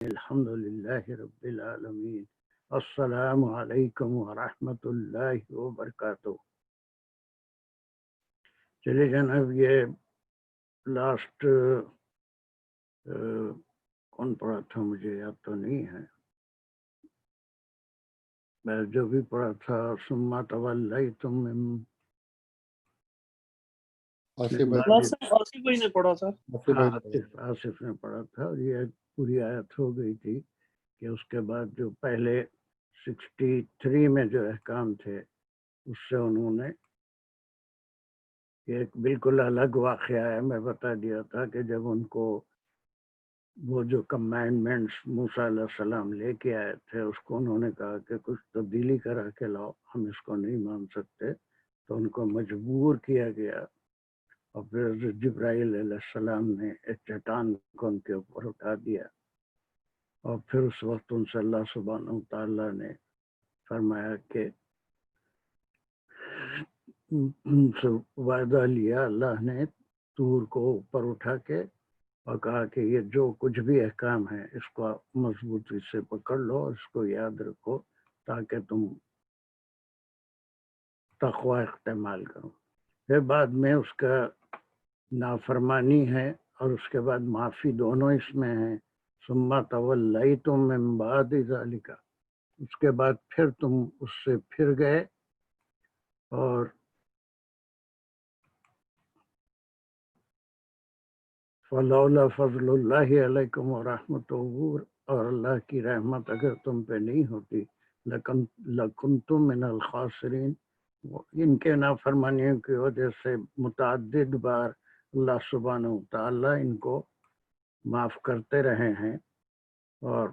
الحمد للہ رب العالمین السلام علیکم ورحمۃ اللہ وبرکاتہ. چلیے جناب، یہ لاسٹ کون پڑھا تھا مجھے یاد تو نہیں ہے. میں جو بھی پڑھا تھا ثم تولیتم من آصف نے پڑھا تھا، اور یہ پوری آیت ہو گئی تھی کہ اس کے بعد جو پہلے 63 میں جو احکام تھے اس سے انہوں نے ایک بالکل الگ واقعہ ہے. میں بتا دیا تھا کہ جب ان کو وہ جو کمانڈمنٹس موسیٰ علیہ السلام لے کے آئے تھے اس کو انہوں نے کہا کہ کچھ تبدیلی کرا کے لاؤ، ہم اس کو نہیں مان سکتے، تو ان کو مجبور کیا گیا. اور پھر جبرائیل علیہ السلام نے ایک چٹان کو ان کے اوپر اٹھا دیا، اور پھر اس وقت ان سے اللہ سبحانہ و تعالیٰ نے فرمایا کہ ان سے وعدہ لیا اللہ نے طور کو اوپر اٹھا کے، اور کہا کہ یہ جو کچھ بھی احکام ہے اس کو مضبوطی سے پکڑ لو اور اس کو یاد رکھو تاکہ تم تقوی استعمال کرو. پھر بعد میں اس کا نافرمانی ہے اور اس کے بعد معافی دونوں اس میں ہیں. ثم تولیتم من بعد ذلک، اس کے بعد پھر تم اس سے پھر گئے. اور فلولا فضل اللہ علیکم ورحمتہ، اور اللہ کی رحمت اگر تم پہ نہیں ہوتی لکنتم من الخاسرین. ان کے نافرمانیوں کی وجہ سے متعدد بار اللہ سبحانہ و تعالیٰ ان کو معاف کرتے رہے ہیں. اور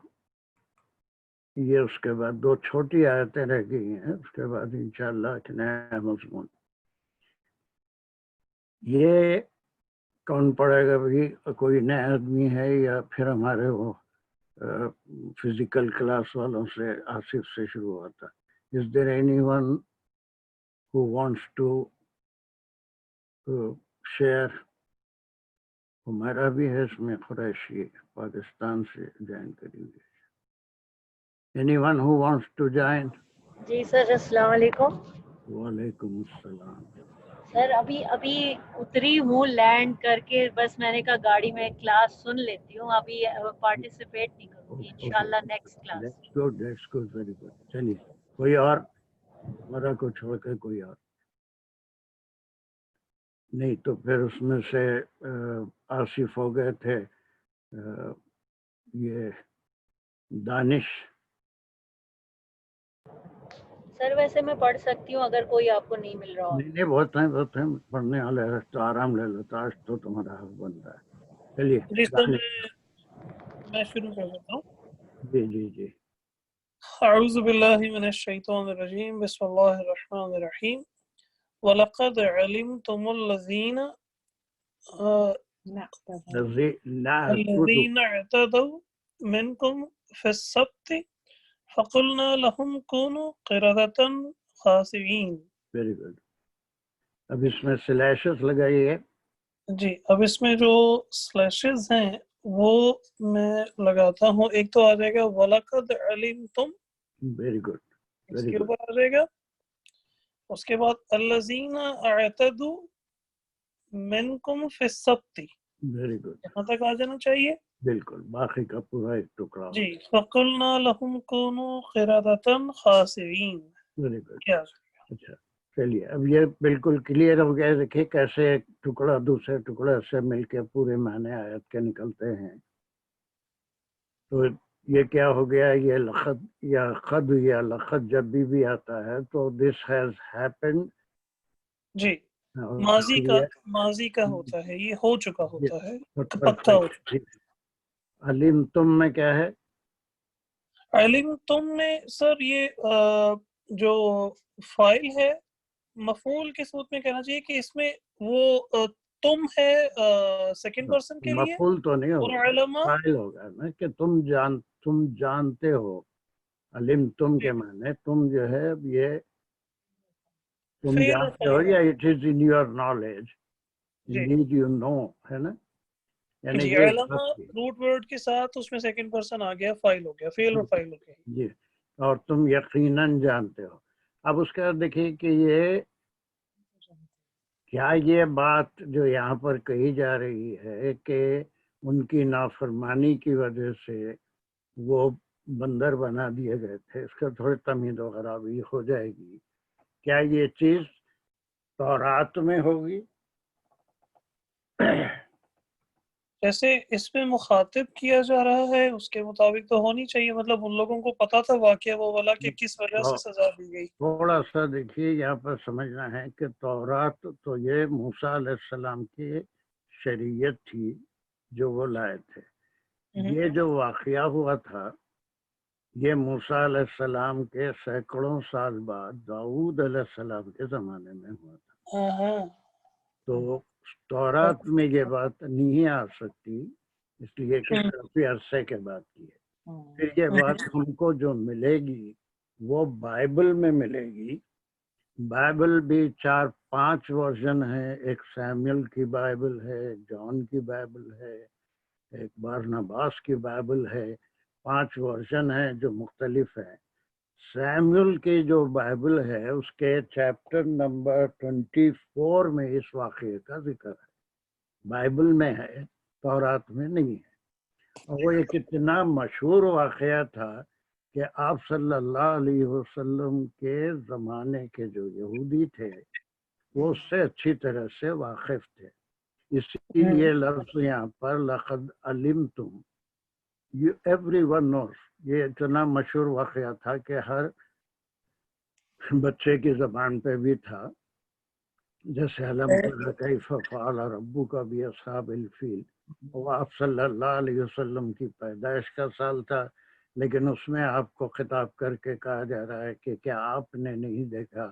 یہ اس کے بعد 2 چھوٹی آیتیں رہ گئی ہیں، اس کے بعد انشاءاللہ ایک نیا مضمون. یہ کون پڑھے گا بھی؟ کوئی نیا آدمی ہے یا پھر ہمارے وہ فزیکل کلاس والوں سے آصف سے شروع ہوتا؟ Is there anyone who wants to share؟ ہمارا بھی ہے اس میں قریشی پاکستان سے جوائن کریں گے. Anyone who wants to join؟ جی سر، السلام علیکم. وعلیکم السلام. سر ابھی اتری ہوں لینڈ کر کے، بس میں نے کہا گاڑی میں کلاس سن لیتی ہوں، ابھی پارٹیسپیٹ نہیں کروں گی انشاءاللہ next class. That's good, very good. چلیے کوئی اور؟ ہمارا کو چھوڑ کے کوئی اور نہیں؟ تو پھر اس میں سے آصف ہو گئے تھے یہ دانش. سر ویسے میں پڑھ سکتی ہوں اگر کوئی آپ کو نہیں مل رہا ہو. نہیں بہت ہیں پڑھنے والے، تو آرام لے لو، تو آج تو تمہارا حق بن رہا ہے. چلیے میں شروع کر دیتا ہوں. جی. اعوذ باللہ من الشیطان الرجیم، بسم اللہ الرحمن الرحیم. وَلَقَدْ عَلِمْتُمُ الَّذِينَ اعْتَدَوْا مِنْكُمْ فِي السَّبْتِ فَقُلْنَا لَهُمْ كُونُوا قِرَدَةً خَاسِئِينَ. Very good. اب اس میں سلیشز لگائیے. جی اب اس میں جو سلیشز ہیں وہ میں لگاتا ہوں. ایک تو آ جائے گا وَلَقَدْ عَلِمْتُمْ، ویری گڈ، اس کے اوپر آ جائے گا. اس کے بعد الذین اعتدوا منکم فی السبت، ویری گڈ، یہاں تک آ جانا چاہیے. بالکل باقی کا پورا ایک ٹکڑا. جی فقلنا لهم كونوا قردة خاسئین. Very good. کیا اچھا چلیے اب یہ بالکل کلیئر ہو گیا. دیکھیے کیسے ایک ٹکڑا دوسرے ٹکڑے سے مل کے پورے معنی آیت کے نکلتے ہیں. تو یہ کیا ہو گیا؟ یہ لقد یا قد یا لقد جب بھی آتا ہے تو دس ہیز ہیپنڈ. جی ماضی کا ہوتا ہے، یہ ہو چکا ہوتا ہے، پکا ہو چکا. علم تم میں کیا ہے؟ علم تم میں سر یہ جو فائل ہے مفعول کے صورت میں کہنا چاہیے کہ اس میں وہ تم ہے سیکنڈ پرسن کے لیے. مفعول تو نہیں ہوگا، فاعل ہوگا نا کہ تم جانتے ہو. علم تم کے معنی تم جو ہے یہ تم جانتے ہو، یا it is in your knowledge, indeed you know, ہے نا. یعنی جی، یہ علم بات تھی۔ روٹ ورڈ کے ساتھ اس میں سیکنڈ پرسن آ گیا، فائل ہو گیا، فعل اور فائل ہو گیا۔ جی، اور تم یقیناً جانتے ہو۔ اب اس کے بعد دیکھیے کہ یہ کیا یہ بات جو یہاں پر کہی جا رہی ہے کہ ان کی نافرمانی کی وجہ سے وہ بندر بنا دیے گئے تھے، اس کا تھوڑی تمہید و خرابی ہو جائے گی، کیا یہ چیز تورات میں ہوگی؟ جیسے اس میں مخاطب کیا جا رہا ہے اس کے مطابق تو ہونی چاہیے، مطلب ان لوگوں کو پتا تھا واقعہ وہ والا کہ کس وجہ سے سزا دی گئی۔ تھوڑا سا دیکھیے یہاں پر سمجھنا ہے کہ تورات تو یہ موسیٰ علیہ السلام کی شریعت تھی جو وہ لائے تھے۔ یہ جو واقعہ ہوا تھا یہ موسیٰ علیہ السلام کے سینکڑوں سال بعد داؤد علیہ السلام کے زمانے میں ہوا تھا۔ تو تورات میں یہ بات نہیں آ سکتی، اس لیے کہ کافی عرصے کے بعد کی ہے۔ پھر یہ بات ہم کو جو ملے گی وہ بائبل میں ملے گی۔ بائبل بھی 4-5 ورژن ہے، ایک سیموئل کی بائبل ہے، ایک جان کی بائبل ہے، ایک بارنباس کی بائبل ہے، 5 ورژن ہیں جو مختلف ہیں۔ سیموئل کی جو بائبل ہے اس کے چیپٹر نمبر 24 میں اس واقعے کا ذکر ہے، بائبل میں ہے، تورات میں نہیں ہے۔ اور وہ ایک اتنا مشہور واقعہ تھا کہ آپ صلی اللہ علیہ وسلم کے زمانے کے جو یہودی تھے وہ اس سے اچھی طرح سے واقف تھے، اسی لیے لفظ یہاں پر لقد علمتم، ایوری ون نوز، یہ اتنا مشہور واقعہ تھا کہ ہر بچے کی زبان پہ بھی تھا، جیسے علم تر کیف فعل ربک باصحاب الفیل۔ وہ آپ صلی اللہ علیہ وسلم کی پیدائش کا سال تھا، لیکن اس میں آپ کو خطاب کر کے کہا جا رہا ہے کہ کیا آپ نے نہیں دیکھا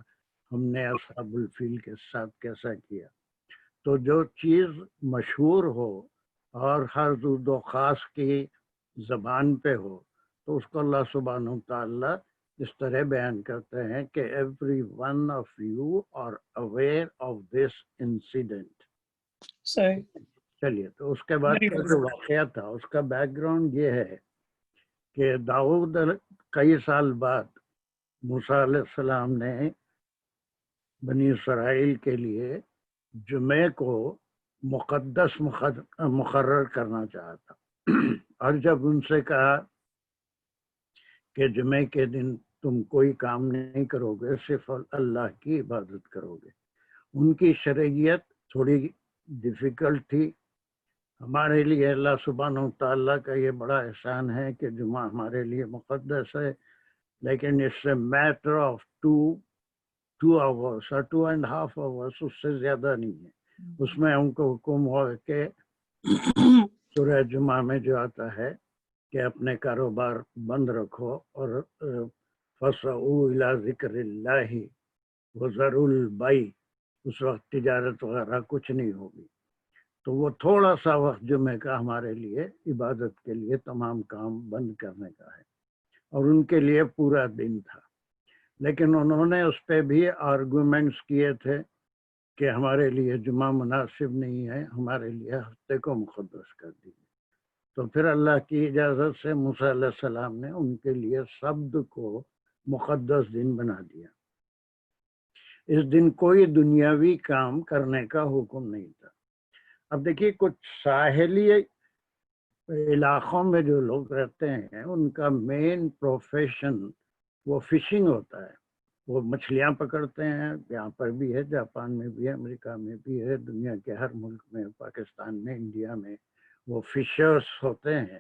ہم نے اصحاب الفیل کے ساتھ کیسا کیا۔ تو جو چیز مشہور ہو اور ہر ذو و خاص کی زبان پہ ہو تو اس کو اللہ سبحانہ وتعالی اس طرح بیان کرتے ہیں کہ every one of you are aware of this incident. صحیح۔ چلیے، تو اس کے بعد کا جو واقعہ تھا اس کا بیک گراؤنڈ یہ ہے کہ داؤد کئی سال بعد موسیٰ علیہ السلام نے بنی اسرائیل کے لیے جمعے کو مقدس مقرر کرنا چاہا تھا، اور جب ان سے کہا کہ جمعے کے دن تم کوئی کام نہیں کرو گے، صرف اللہ کی عبادت کرو گے، ان کی شرعیت تھوڑی ڈیفیکلٹ تھی۔ ہمارے لیے اللہ سبحانہ وتعالیٰ کا یہ بڑا احسان ہے کہ جمعہ ہمارے لیے مقدس ہے، لیکن اس سے میٹر آف 2 hours اور 2.5 hours، اس سے زیادہ نہیں ہے۔ اس میں ہم کو حکم ہوا کہ سورہ جمعہ میں جو آتا ہے کہ اپنے کاروبار بند رکھو اور فَاسْعَوْا إِلَىٰ ذِكْرِ اللَّهِ وَذَرُوا الْبَيْعَ، اس وقت تجارت وغیرہ کچھ نہیں ہوگی۔ تو وہ تھوڑا سا وقت جمعے کا ہمارے لیے عبادت کے لیے تمام کام بند کرنے کا ہے، اور ان کے لیے پورا دن تھا۔ لیکن انہوں نے اس پہ بھی آرگومنٹس کیے تھے کہ ہمارے لیے جمعہ مناسب نہیں ہے، ہمارے لیے ہفتے کو مقدس کر دیجیے۔ تو پھر اللہ کی اجازت سے موسیٰ علیہ السلام نے ان کے لیے سبت کو مقدس دن بنا دیا۔ اس دن کوئی دنیاوی کام کرنے کا حکم نہیں تھا۔ اب دیکھیے کچھ ساحلی علاقوں میں جو لوگ رہتے ہیں ان کا مین پروفیشن وہ فشنگ ہوتا ہے، وہ مچھلیاں پکڑتے ہیں، یہاں پر بھی ہے، جاپان میں بھی ہے، امریکہ میں بھی ہے، دنیا کے ہر ملک میں، پاکستان میں، انڈیا میں، وہ فشرز ہوتے ہیں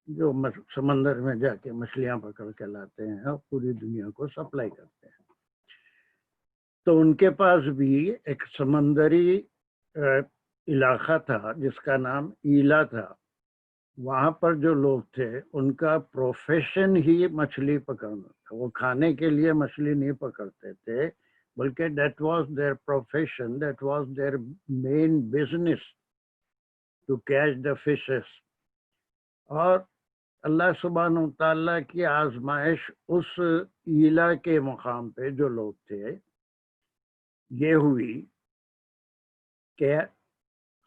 جو سمندر میں جا کے مچھلیاں پکڑ کے لاتے ہیں اور پوری دنیا کو سپلائی کرتے ہیں۔ تو ان کے پاس بھی ایک سمندری علاقہ تھا جس کا نام ایلا تھا۔ وہاں پر جو لوگ تھے ان کا پروفیشن ہی مچھلی پکڑنا تھا، وہ کھانے کے لیے مچھلی نہیں پکڑتے تھے بلکہ that was their profession, that was their main business to catch the fishes. اور اللہ سبحانہ وتعالیٰ کی آزمائش اس ایلا کے مقام پہ جو لوگ تھے یہ ہوئی کہ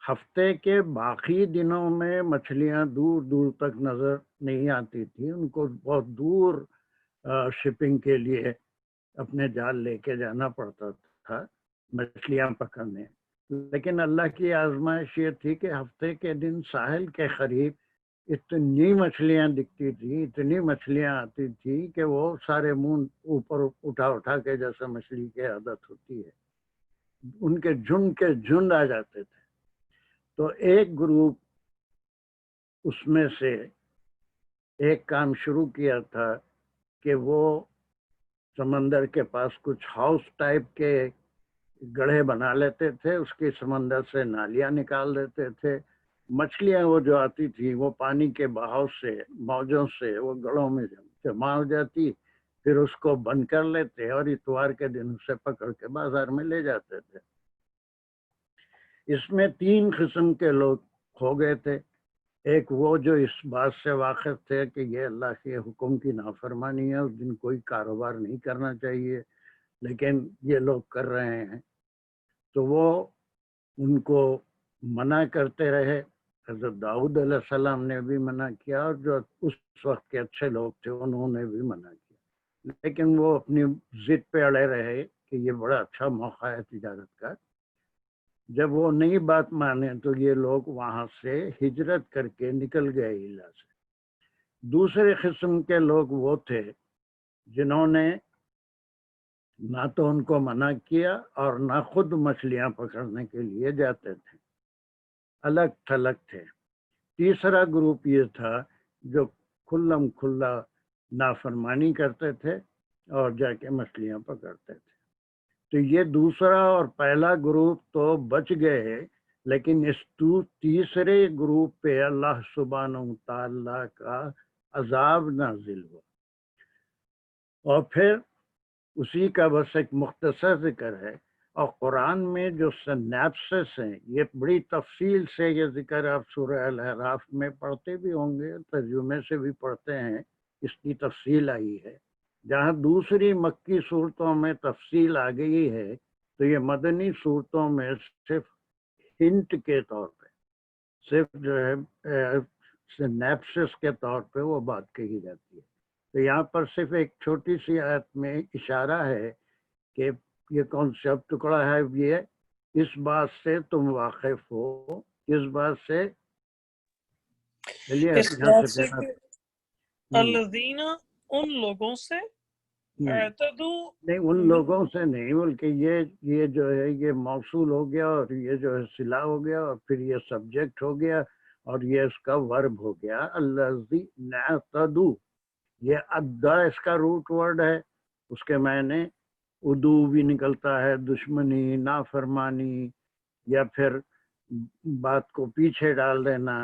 ہفتے کے باقی دنوں میں مچھلیاں دور دور تک نظر نہیں آتی تھی، ان کو بہت دور شپنگ کے لیے اپنے جال لے کے جانا پڑتا تھا مچھلیاں پکڑنے. لیکن اللہ کی آزمائش یہ تھی کہ ہفتے کے دن ساحل کے قریب اتنی مچھلیاں دکھتی تھی، اتنی مچھلیاں آتی تھی کہ وہ سارے منہ اوپر اٹھا اٹھا کے، جیسے مچھلی کی عادت ہوتی ہے، ان کے جھنڈ آ جاتے تھے. تو ایک گروپ اس میں سے ایک کام شروع کیا تھا کہ وہ سمندر کے پاس کچھ ہاؤس ٹائپ کے گڑھے بنا لیتے تھے، اس کی سمندر سے نالیاں نکال دیتے تھے. مچھلیاں وہ جو آتی تھی وہ پانی کے بہاؤ سے، موجوں سے وہ گڑھوں میں جمع ہو جاتی، پھر اس کو بند کر لیتے اور اتوار کے دن اسے پکڑ کے بازار میں لے جاتے تھے. اس میں 3 قسم کے لوگ ہو گئے تھے. ایک وہ جو اس بات سے واقف تھے کہ یہ اللہ کے حکم کی نافرمانی ہے، اس دن کوئی کاروبار نہیں کرنا چاہیے، لیکن یہ لوگ کر رہے ہیں، تو وہ ان کو منع کرتے رہے. حضرت داؤد علیہ السلام نے بھی منع کیا، اور جو اس وقت کے اچھے لوگ تھے انہوں نے بھی منع کیا، لیکن وہ اپنی ضد پہ اڑے رہے کہ یہ بڑا اچھا موقع ہے تجارت کا. جب وہ نئی بات مانے تو یہ لوگ وہاں سے ہجرت کر کے نکل گئے علا سے. دوسرے قسم کے لوگ وہ تھے جنہوں نے نہ تو ان کو منع کیا اور نہ خود مچھلیاں پکڑنے کے لیے جاتے تھے، الگ تھلگ تھے. تیسرا گروپ یہ تھا جو کھلم کھلا نافرمانی کرتے تھے اور جا کے مچھلیاں پکڑتے تھے. تو یہ دوسرا اور پہلا گروپ تو بچ گئے، لیکن اس تیسرے گروپ پہ اللہ سبحانہ تعالیٰ کا عذاب نازل ہوا. اور پھر اسی کا بس ایک مختصر ذکر ہے. اور قرآن میں جو سنیپسس ہیں، یہ بڑی تفصیل سے یہ ذکر آپ سورہ الاعراف میں پڑھتے بھی ہوں گے، ترجمے سے بھی پڑھتے ہیں، اس کی تفصیل آئی ہے. جہاں دوسری مکی صورتوں میں تفصیل آ گئی ہے، تو یہ مدنی صورتوں میں صرف ہنٹ کے طور پہ، صرف جو ہے سنیپسس کے طور پہ وہ بات کہی جاتی ہے. تو یہاں پر صرف ایک چھوٹی سی آیت میں اشارہ ہے کہ یہ کون سا ٹکڑا ہے، یہ اس بات سے تم واقف ہو، اس بات سے چلیے اس بات سے کہ الذین، ان لوگوں سے، اعتدوا، نہیں ان لوگوں سے نہیں، بلکہ یہ جو ہے یہ موصول ہو گیا، اور یہ جو ہے صلہ ہو گیا، اور پھر یہ سبجیکٹ ہو گیا، اور یہ اس کا ورب ہو گیا الذین اعتدوا. یہ ادا اس کا روٹ ورڈ ہے، اس کے معنی ادو بھی نکلتا ہے، دشمنی، نافرمانی، یا پھر بات کو پیچھے ڈال دینا.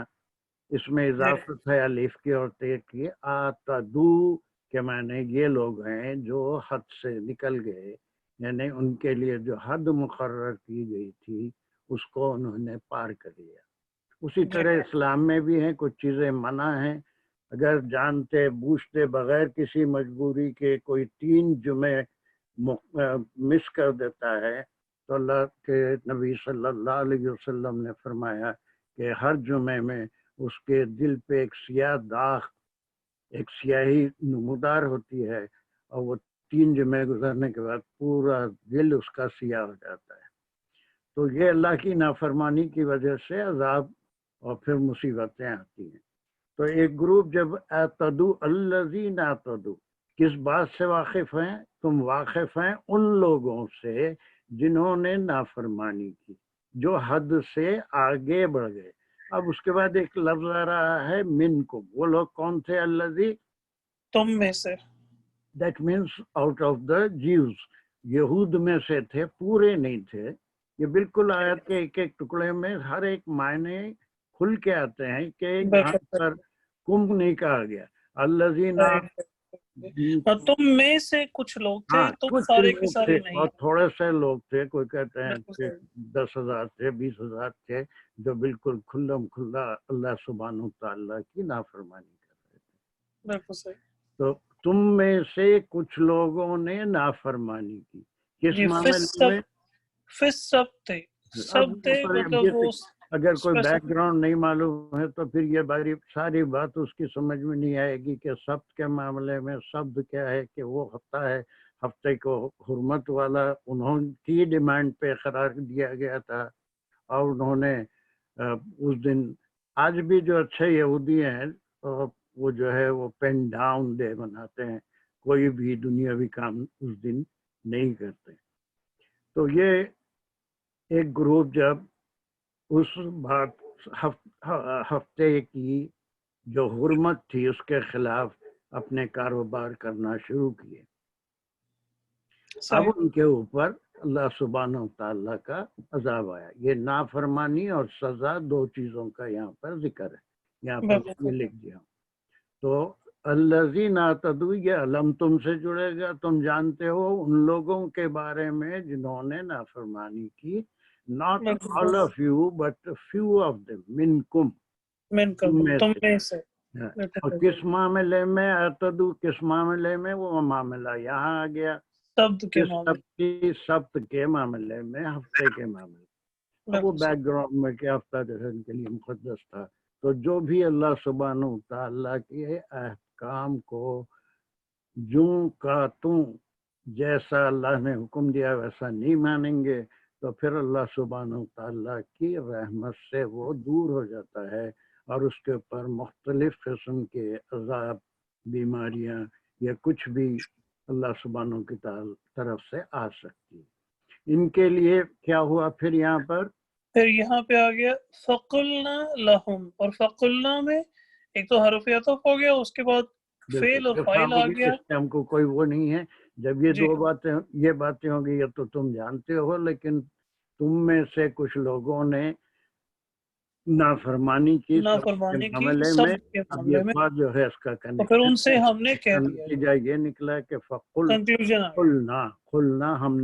اس میں اضافت ہے الف کی اور تے کی. اعتدو کے معنی یہ لوگ ہیں جو حد سے نکل گئے، یعنی ان کے لیے جو حد مقرر کی گئی تھی اس کو انہوں نے پار کر لیا. اسی طرح اسلام میں بھی ہیں کچھ چیزیں منع ہیں. اگر جانتے بوجھتے بغیر کسی مجبوری کے کوئی 3 جمعے مس کر دیتا ہے، تو اللہ کے نبی صلی اللہ علیہ وسلم نے فرمایا کہ ہر جمعے میں اس کے دل پہ ایک سیاہ داغ، ایک سیاہی نمودار ہوتی ہے، اور وہ 3 جمعے گزرنے کے بعد پورا دل اس کا سیاہ ہو جاتا ہے. تو یہ اللہ کی نافرمانی کی وجہ سے عذاب اور پھر مصیبتیں آتی ہیں. تو ایک گروپ جب اعتدوا الذین اعتدوا، کس بات سے واقف ہیں؟ تم واقف ہیں ان لوگوں سے جنہوں نے نافرمانی کی، جو حد سے آگے بڑھ گئے. اب اس کے بعد ایک لفظ آ رہا ہے منکم. وہ لوگ کون تھے؟ الذی، تم میں سے. That means out of the Jews, یہود میں سے تھے، پورے نہیں تھے. یہ بالکل آیت کے ایک ایک ٹکڑے میں ہر ایک معنی کھل کے آتے ہیں کہ یہاں پر کم نہیں کہا گیا. الذین، تم میں سے کچھ لوگ تھے، ہاں تم کچھ سارے لوگ کے سارے تھے، نہیں. اور تھوڑے سے لوگ تھے، کوئی کہتے ہیں کہ 10,000 تھے، 20,000 تھے، جو بالکل کھلم کھلا اللہ سبحانہ تعالیٰ کی نافرمانی کر رہے تھے. بالکل صحیح. تو تم میں سے کچھ لوگوں نے نافرمانی کی. کس معاملے میں؟ سب تھے، سب تھے، مطلب وہ اگر کوئی بیک Specific. گراؤنڈ نہیں معلوم ہے تو پھر یہ ساری بات اس کی سمجھ میں نہیں آئے گی کہ سبت کے معاملے میں سبت کیا ہے، کہ وہ ہفتہ ہے، ہفتے کو حرمت والا انہوں کی ڈیمانڈ پہ قرار دیا گیا تھا، اور انہوں نے اس دن، آج بھی جو اچھے یہودی ہیں وہ جو ہے وہ پین ڈاؤن ڈے مناتے ہیں، کوئی بھی دنیاوی کام اس دن نہیں کرتے. تو یہ ایک گروپ جب اس بات ہفتے کی جو حرمت تھی اس کے خلاف اپنے کاروبار کرنا شروع کیے، اب صحیح. ان کے اوپر اللہ سبحانہ و تعالیٰ کا عذاب آیا. یہ نافرمانی اور سزا دو چیزوں کا یہاں پر ذکر ہے، یہاں پر بالکل. یہ لکھ دیا. تو الذین اعتدوا، یہ علم تم سے جڑے گا، تم جانتے ہو ان لوگوں کے بارے میں جنہوں نے نافرمانی کی. not بالکل. all of you but few of them، منکم، منکم، تم میں تم سے. میں سے. اور کس معاملے میں اعتدوا، کس معاملے میں؟ وہ معاملہ یہاں آ گیا، سبت کے کس معاملے. سبت کے معاملے میں، ہفتے کے معاملے. اب وہ بیک گراؤنڈ میں کہ ہفتہ جو ہے ان کے لیے مقدس تھا. تو جو بھی اللہ سبحانہ و تعالیٰ کے احکام کو جوں کا توں جیسا اللہ نے حکم دیا ویسا نہیں مانیں گے تو پھر اللہ سبحانہ و تعالیٰ کی رحمت سے وہ دور ہو جاتا ہے، اور اس کے اوپر مختلف قسم کے عذاب، بیماریاں یا کچھ بھی اللہ سبحانہ کی طرف سے آ سکتی ہے. ان کے لیے کیا ہوا پھر یہاں پر؟ پھر یہاں پہ آ گیا فقلنا لہم، اور فقلنا میں ایک تو حرف عطف ہو گیا، اس کے بعد فعل اور فاعل آ گیا. اس ٹائم کو کوئی وہ نہیں ہے. جب یہ جی. دو باتیں، یہ باتیں ہوں گی یہ تو تم جانتے ہو، لیکن تم میں سے کچھ لوگوں نے نافرمانی کی سب کے نافرمانی کی معاملے میں. سب کے اب یہ معاملے میں، بات جو ہے اس کا تو پھر ان سے ہم نے کہہ دیا. نتیجہ یہ نکلا کہ فقل کنکلوژن آ گیا، قلنا ہم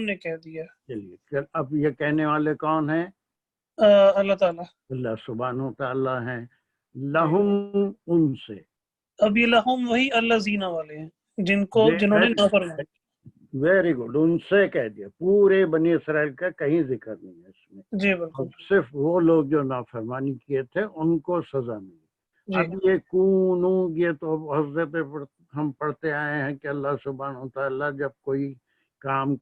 نے کہہ دیا. چلیے اب یہ کہنے والے کون ہیں؟ اللہ تعالیٰ. اللہ سبحانہ و تعالیٰ ہیں. لہم، ان سے. اب یہ لہم وہی اللہ زینہ والے ہیں جنہوں نے نافرمانی. ویری گڈ، ان سے کہہ دیا. پورے بنی اسرائیل کا کہیں ذکر نہیں ہے اس میں. جی بالکل. صرف وہ لوگ جو نافرمانی کیے تھے ان کو سزا ملی. جی. اب یہ کونو، یہ تو حضرت پہ ہم پڑھتے آئے ہیں کہ اللہ سبحانہ و تعالیٰ جب کوئی کام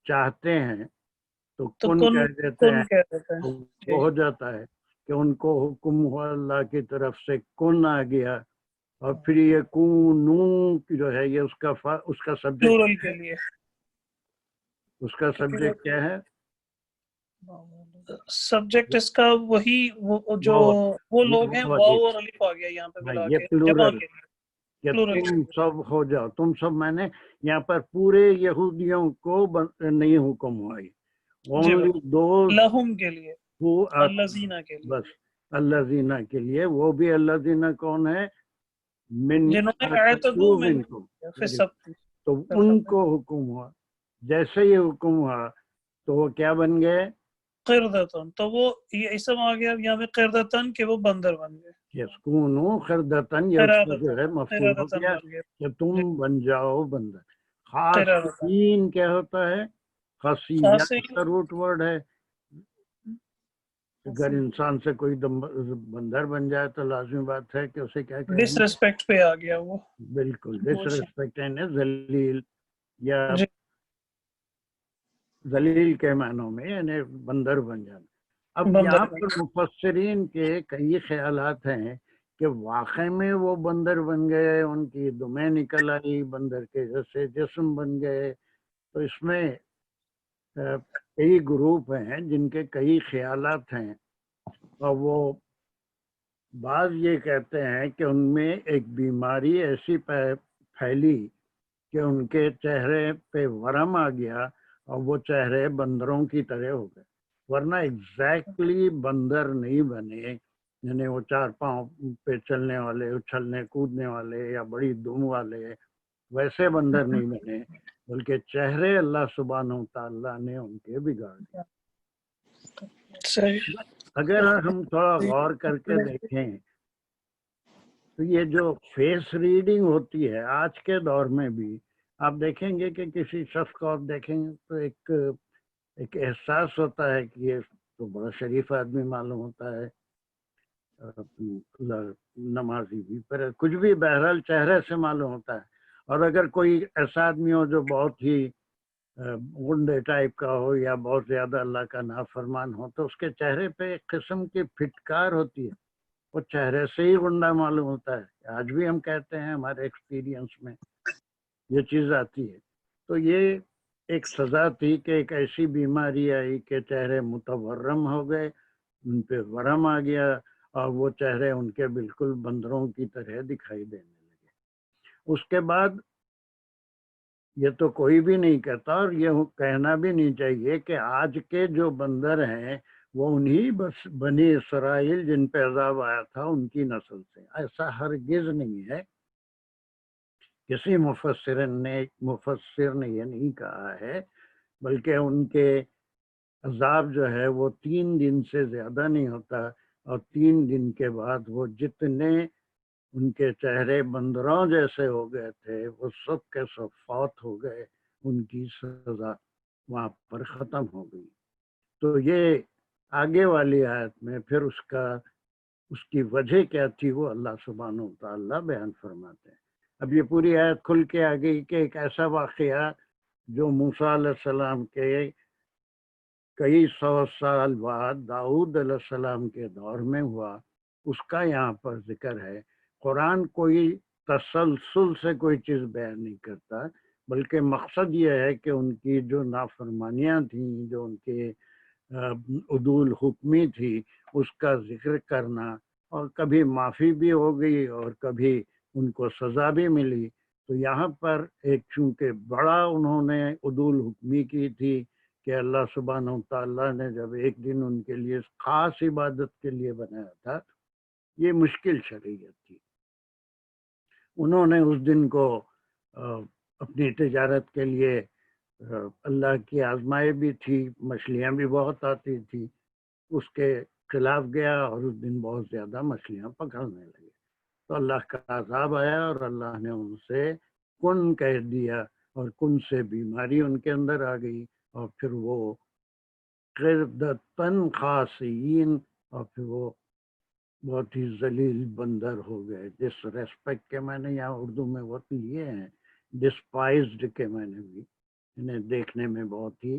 چاہتے ہیں تو کن کہہ دیتے ہیں، وہ ہو جاتا ہے. کہ ان کو حکم ہوا اللہ کی طرف سے، کن آ گیا، اور پھر یہ کونو جو ہے یہ اس کا سبجیکٹ کے لیے، اس کا سبجیکٹ کیا ہے؟ سبجیکٹ اس کا وہی جو وہ لوگ ہیں، واو اور الف آ گیا یہاں پہ ملا یہ کے پلورل کہ تم سب ہو جاؤ. تم سب، میں نے یہاں پر پورے یہودیوں کو نہیں حکم ہوا، اونلی دوز لہم کے لیے، اللہ زینہ کے لیے، بس اللہ زینہ کے لیے. وہ بھی اللہ زینہ کون ہے؟ جنہوں نے اعتدوا منکم فی السبت. تو ان کو حکم ہوا. جیسے یہ حکم ہوا تو وہ کیا بن گئے؟ قردتن. تو وہ یہ اسم آ گیا یہاں پہ قردتن کہ وہ بندر بن گئے. یسکونو قردتن، یہ اس کا جو ہے مفعول ہو گیا کہ تم بن جاؤ بندر. خاصین کیا ہوتا ہے؟ خاصیہ روٹ ورڈ ہے. اگر انسان سے کوئی بندر بن جائے تو لازمی بات ہے کہ اسے کیا کہیں؟ ڈس ریسپیکٹ پہ آ گیا وہ. بالکل ڈس ریسپیکٹ ہے، ذلیل یا ذلیل کے معنوں میں، یعنی بندر بن جانا. اب یہاں پر مفسرین کے کئی خیالات ہیں کہ واقع میں وہ بندر بن گئے، ان کی دمیں نکل آئی، بندر کے جیسے جسم بن گئے. تو اس میں کئی گروپ ہیں جن کے کئی خیالات ہیں، اور وہ بعض یہ کہتے ہیں کہ ان میں ایک بیماری ایسی پھیلی کہ ان کے چہرے پہ ورم آ گیا اور وہ چہرے بندروں کی طرح ہو گئے. ورنہ ایگزیکٹلی بندر نہیں بنے، یعنی وہ 4 پاؤں پہ چلنے والے، اچھلنے کودنے والے یا بڑی دم والے، ویسے بندر نہیں بنے، بلکہ چہرے اللہ سبحانہ و تعالیٰ نے ان کے بگاڑ دیے. اگر ہم تھوڑا غور کر کے دیکھیں تو یہ جو فیس ریڈنگ ہوتی ہے آج کے دور میں بھی، آپ دیکھیں گے کہ کسی شخص کو آپ دیکھیں گے تو ایک احساس ہوتا ہے کہ یہ تو بڑا شریف آدمی معلوم ہوتا ہے، نمازی بھی، پر کچھ بھی بہرحال چہرے سے معلوم ہوتا ہے۔ اور اگر کوئی ایسا آدمی ہو جو بہت ہی غنڈے ٹائپ کا ہو یا بہت زیادہ اللہ کا نافرمان ہو، تو اس کے چہرے پہ ایک قسم کی پھٹکار ہوتی ہے، وہ چہرے سے ہی غنڈا معلوم ہوتا ہے۔ آج بھی ہم کہتے ہیں، ہمارے ایکسپیرینس میں یہ چیز آتی ہے۔ تو یہ ایک سزا تھی کہ ایک ایسی بیماری آئی کہ چہرے متورم ہو گئے، ان پہ ورم آ گیا، اور وہ چہرے ان کے بالکل بندروں کی طرح دکھائی دینے لگے۔ اس کے بعد یہ تو کوئی بھی نہیں کہتا، اور یہ کہنا بھی نہیں چاہیے کہ آج کے جو بندر ہیں وہ انہی بس بنی اسرائیل جن پہ عذاب آیا تھا ان کی نسل سے۔ ایسا ہرگز نہیں ہے، کسی مفسر نے یہ نہیں کہا ہے، بلکہ ان کے عذاب جو ہے وہ 3 دن سے زیادہ نہیں ہوتا، اور 3 دن کے بعد وہ جتنے ان کے چہرے بندروں جیسے ہو گئے تھے وہ سب کے سب فوت ہو گئے، ان کی سزا وہاں پر ختم ہو گئی۔ تو یہ آگے والی آیت میں پھر اس کی وجہ کیا تھی وہ اللہ سبحانہ و تعالیٰ بیان فرماتے ہیں۔ اب یہ پوری آیت کھل کے آ گئی کہ ایک ایسا واقعہ جو موسیٰ علیہ السلام کے کئی 100 سال بعد داؤد علیہ السلام کے دور میں ہوا، اس کا یہاں پر ذکر ہے۔ قرآن کوئی تسلسل سے کوئی چیز بیان نہیں کرتا، بلکہ مقصد یہ ہے کہ ان کی جو نافرمانیاں تھیں، جو ان کے عدول حکمی تھی، اس کا ذکر کرنا، اور کبھی معافی بھی ہو گئی اور کبھی ان کو سزا بھی ملی۔ تو یہاں پر ایک چونکہ بڑا انہوں نے عدول حکمی کی تھی کہ اللہ سبحانہ و تعالیٰ نے جب ایک دن ان کے لیے خاص عبادت کے لیے بنایا تھا، یہ مشکل شریعت تھی، انہوں نے اس دن کو اپنی تجارت کے لیے، اللہ کی آزمائش بھی تھی، مچھلیاں بھی بہت آتی تھی، اس کے خلاف گیا اور اس دن بہت زیادہ مچھلیاں پکڑنے لگے، تو اللہ کا عذاب آیا اور اللہ نے ان سے کن کہہ دیا، اور کن سے بیماری ان کے اندر آ گئی، اور پھر وہ قردتن خاسئین، اور پھر وہ بہت ہی ذلیل بندر ہو گئے۔ ڈس ریسپیکٹ کے میں نے یہاں اردو میں وقت لیے ہیں، ڈسپائزڈ کے میں نے بھی، انہیں دیکھنے میں بہت ہی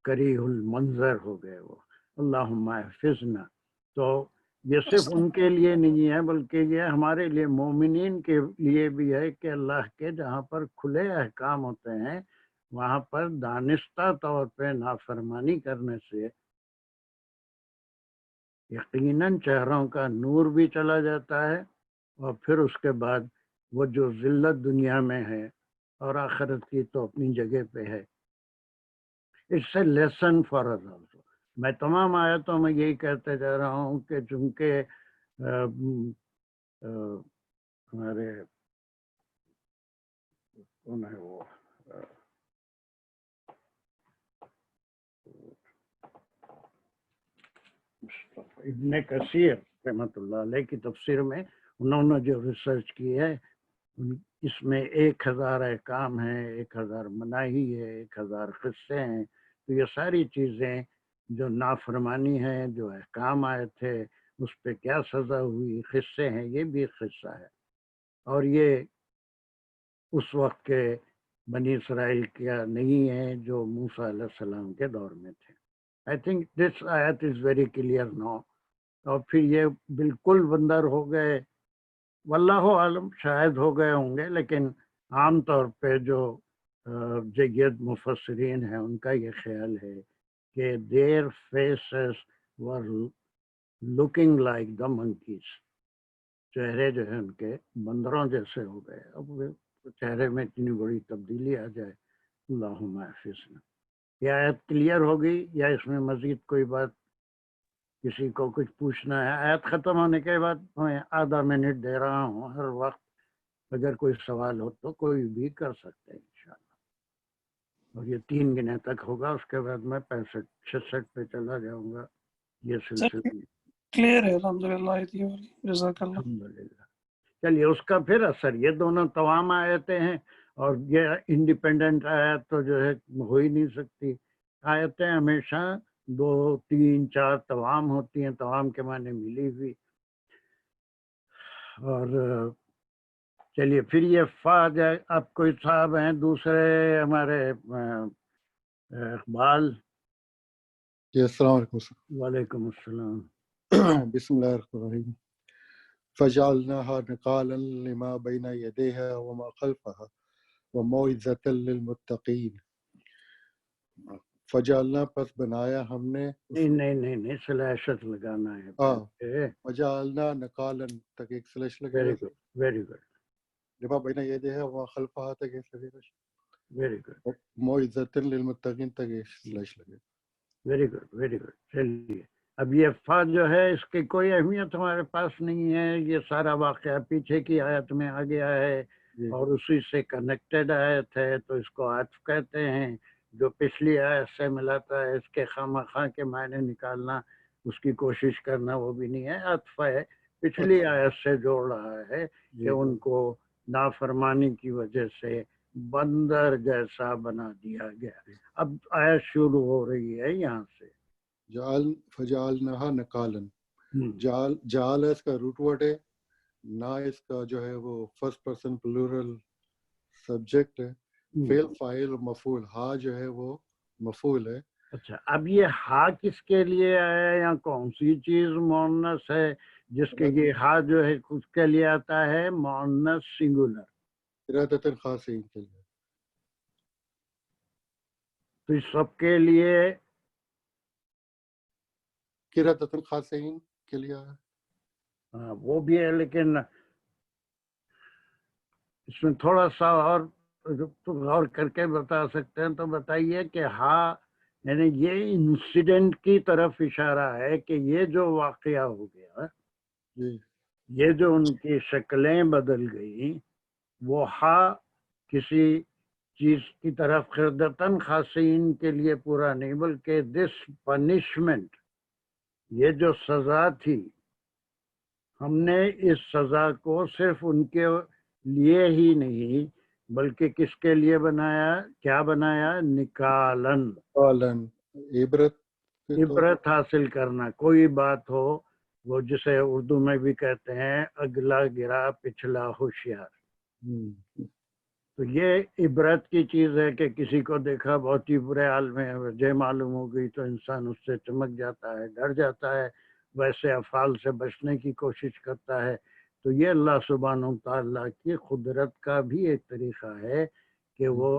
کریہ المنظر ہو گئے وہ۔ اللہم احفظنا۔ تو یہ صرف ان کے لیے نہیں ہے، بلکہ یہ ہمارے لیے مومنین کے لیے بھی ہے کہ اللہ کے جہاں پر کھلے احکام ہوتے ہیں وہاں پر دانستہ طور پہ نافرمانی کرنے سے یقیناً چہروں کا نور بھی چلا جاتا ہے، اور پھر اس کے بعد وہ جو ذلت دنیا میں ہے اور آخرت کی تو اپنی جگہ پہ ہے۔ It's a lesson for us also. میں تمام آیتوں میں یہی کہتے جا رہا ہوں کہ چونکہ ہمارے کون ہے وہ ابن کثیر رحمۃ اللہ علیہ کی تفسیر میں انہوں نے جو ریسرچ کی ہے، اس میں 1000 احکام ہیں، 1000 مناہی ہے، 1000 قصے ہیں۔ تو یہ ساری چیزیں جو نافرمانی ہیں، جو احکام آئے تھے، اس پہ کیا سزا ہوئی، قصے ہیں، یہ بھی قصہ ہے، اور یہ اس وقت کے بنی اسرائیل کیا نہیں ہے جو موسیٰ علیہ السلام کے دور میں تھے۔ I think this ayat is very clear now۔ اور پھر یہ بالکل بندر ہو گئے، واللہ عالم شاید ہو گئے ہوں گے، لیکن عام طور پہ جو جید مفسرین ہیں ان کا یہ خیال ہے کہ their faces were looking like the monkeys، چہرے جو ہیں ان کے بندروں جیسے ہو گئے۔ اب چہرے میں اتنی بڑی تبدیلی آ جائے، اللہم احفظنا۔ یہ آیت کلیئر ہو گئی یا اس میں مزید کوئی بات کسی کو کچھ پوچھنا ہے؟ آیت ختم ہونے کے بعد میں آدھا منٹ دے رہا ہوں، ہر وقت اگر کوئی سوال ہو تو کوئی بھی کر سکتے ہیں انشاءاللہ۔ اور یہ 3 گنے تک ہوگا، اس کے بعد میں 65 66 پہ چلا جاؤں گا۔ یہ سلسلہ کلیئر ہے الحمدللہ، جزاک اللہ۔ الحمدللہ۔ چلیے، اس کا پھر اثر، یہ دونوں تمام آیتیں ہیں، اور یہ انڈیپینڈنٹ آیت تو جو ہے ہو ہی نہیں سکتی۔ آیتیں ہمیشہ 2 3 4 توام ہوتی ہیں، توام کے معنی ملی ہوئی. اور چلیے پھر یہ فا جائے. اب کوئی صاحب ہیں دوسرے ہمارے اقبال؟ جی السلام علیکم سر. وعلیکم السلام. بسم اللہ الرحمن الرحیم. فجعلناها نقالا لما بين يديها وما خلفها وموعظة للمتقين. فجعلنا پس بنایا ہم نے. نہیں سلیشت لگانا ہے. فجعلنا نقالا تک ایک سلیش لگے. Very good very good. لما بين يديها وما خلفها تک ایک لگے. Very good. موعظة للمتقين تک ایک سلیش لگے. Very good very good. چلیے اب یہ فا جو ہے اس کی کوئی اہمیت ہمارے پاس نہیں ہے. یہ سارا واقعہ پیچھے کی آیت میں آ گیا ہے اور اسی سے کنیکٹڈ آیت ہے، تو اس کو عطف کہتے ہیں. جو پچھلی آیت سے ملاتا ہے اس کے خواہ کے معنی نکالنا، اس کی کوشش کرنا وہ بھی نہیں ہے. عطف ہے، پچھلی آیت سے جوڑ رہا ہے کہ ان کو نافرمانی کی وجہ سے بندر جیسا بنا دیا گیا. اب آیت شروع ہو رہی ہے یہاں سے. فجعلناها نقالا. جعل اس کا روٹ ورڈ ہے، نہ اس کا جو ہے وہ فرسٹ پرسن پلورل سبجیکٹ ہے. فعل فاعل اور مفعول. ہا جو ہے وہ مفعول ہے. اچھا اب یہ ہا کس کے لیے آیا یا کون سی چیز مؤنث ہے جس کے یہ ہا جو ہے اس کے لیے آتا ہے مؤنث سنگولر؟ ارادتاً خاصین کے لیے. تو اس سب کے لیے ارادتاً خاصین کے لیے آیا. ہاں وہ بھی ہے، لیکن اس میں تھوڑا سا اور غور کر کے بتا سکتے ہیں تو بتائیے کہ ہاں یعنی یہ انسیڈنٹ کی طرف اشارہ ہے کہ یہ جو واقعہ ہو گیا، یہ جو ان کی شکلیں بدل گئی، وہ ہاں کسی چیز کی طرف خردتاً خاصین کے لیے پورا نہیں، بلکہ دس پنشمنٹ، یہ جو سزا تھی، ہم نے اس سزا کو صرف ان کے لیے ہی نہیں بلکہ کس کے لیے بنایا؟ کیا بنایا؟ نکالن. عبرت حاصل کرنا. کوئی بات ہو وہ جسے اردو میں بھی کہتے ہیں اگلا گرا پچھلا ہوشیار. تو یہ عبرت کی چیز ہے کہ کسی کو دیکھا بہت ہی برے حال میں وجہ معلوم ہو گئی تو انسان اس سے چمک جاتا ہے، ڈر جاتا ہے، ویسے افعال سے بچنے کی کوشش کرتا ہے. تو یہ اللہ سبحانہ تعالیٰ کی قدرت کا بھی ایک طریقہ ہے کہ وہ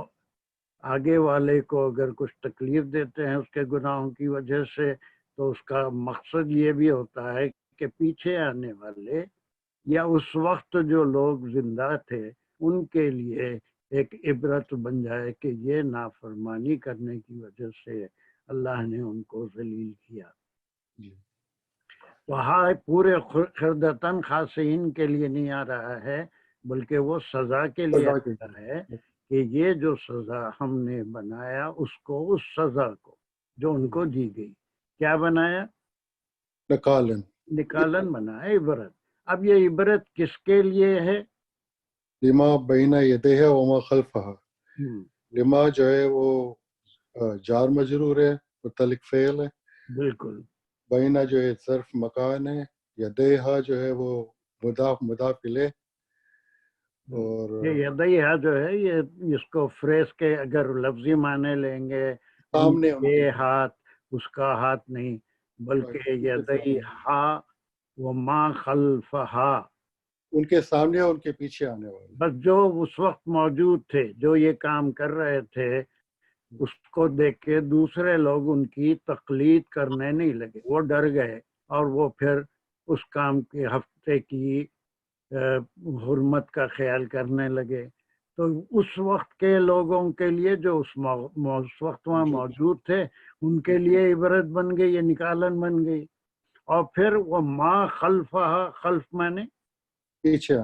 آگے والے کو اگر کچھ تکلیف دیتے ہیں اس کے گناہوں کی وجہ سے، تو اس کا مقصد یہ بھی ہوتا ہے کہ پیچھے آنے والے یا اس وقت جو لوگ زندہ تھے ان کے لیے ایک عبرت بن جائے کہ یہ نافرمانی کرنے کی وجہ سے اللہ نے ان کو ذلیل کیا. وہاں پورے خردتاً خاصین کے لیے نہیں آ رہا ہے بلکہ وہ سزا کے لیے آ رہا ہے کہ یہ جو سزا ہم نے بنایا اس کو، اس سزا کو جو ان کو دی گئی، کیا بنایا؟ نکالن بنایا، عبرت. اب یہ عبرت کس کے لیے ہے؟ لما بین یدیہ وما خلفہا. لما جو ہے وہ جار مجرور ہے، متعلق فعل ہے. بالکل. بینا جو ہے ظرف مکان ہے. یدیہ جو ہے وہ مضاف الیہ. اور یدیہ جو ہے یہ اس کو فریز کے اگر لفظی معنی لیں گے، سامنے یہ ہاتھ، اس کا ہاتھ نہیں بلکہ یدیہا وما خلفہا، ان کے سامنے اور ان کے پیچھے آنے والے. بس جو اس وقت موجود تھے، جو یہ کام کر رہے تھے، اس کو دیکھ کے دوسرے لوگ ان کی تقلید کرنے نہیں لگے، وہ ڈر گئے اور وہ پھر اس کام کے ہفتے کی حرمت کا خیال کرنے لگے. تو اس وقت کے لوگوں کے لیے جو اس وقت وہاں موجود تھے ان کے لیے عبرت بن گئی، یہ نکالن بن گئی. اور پھر وہ ما خلفہا، خلف مانے پیچھے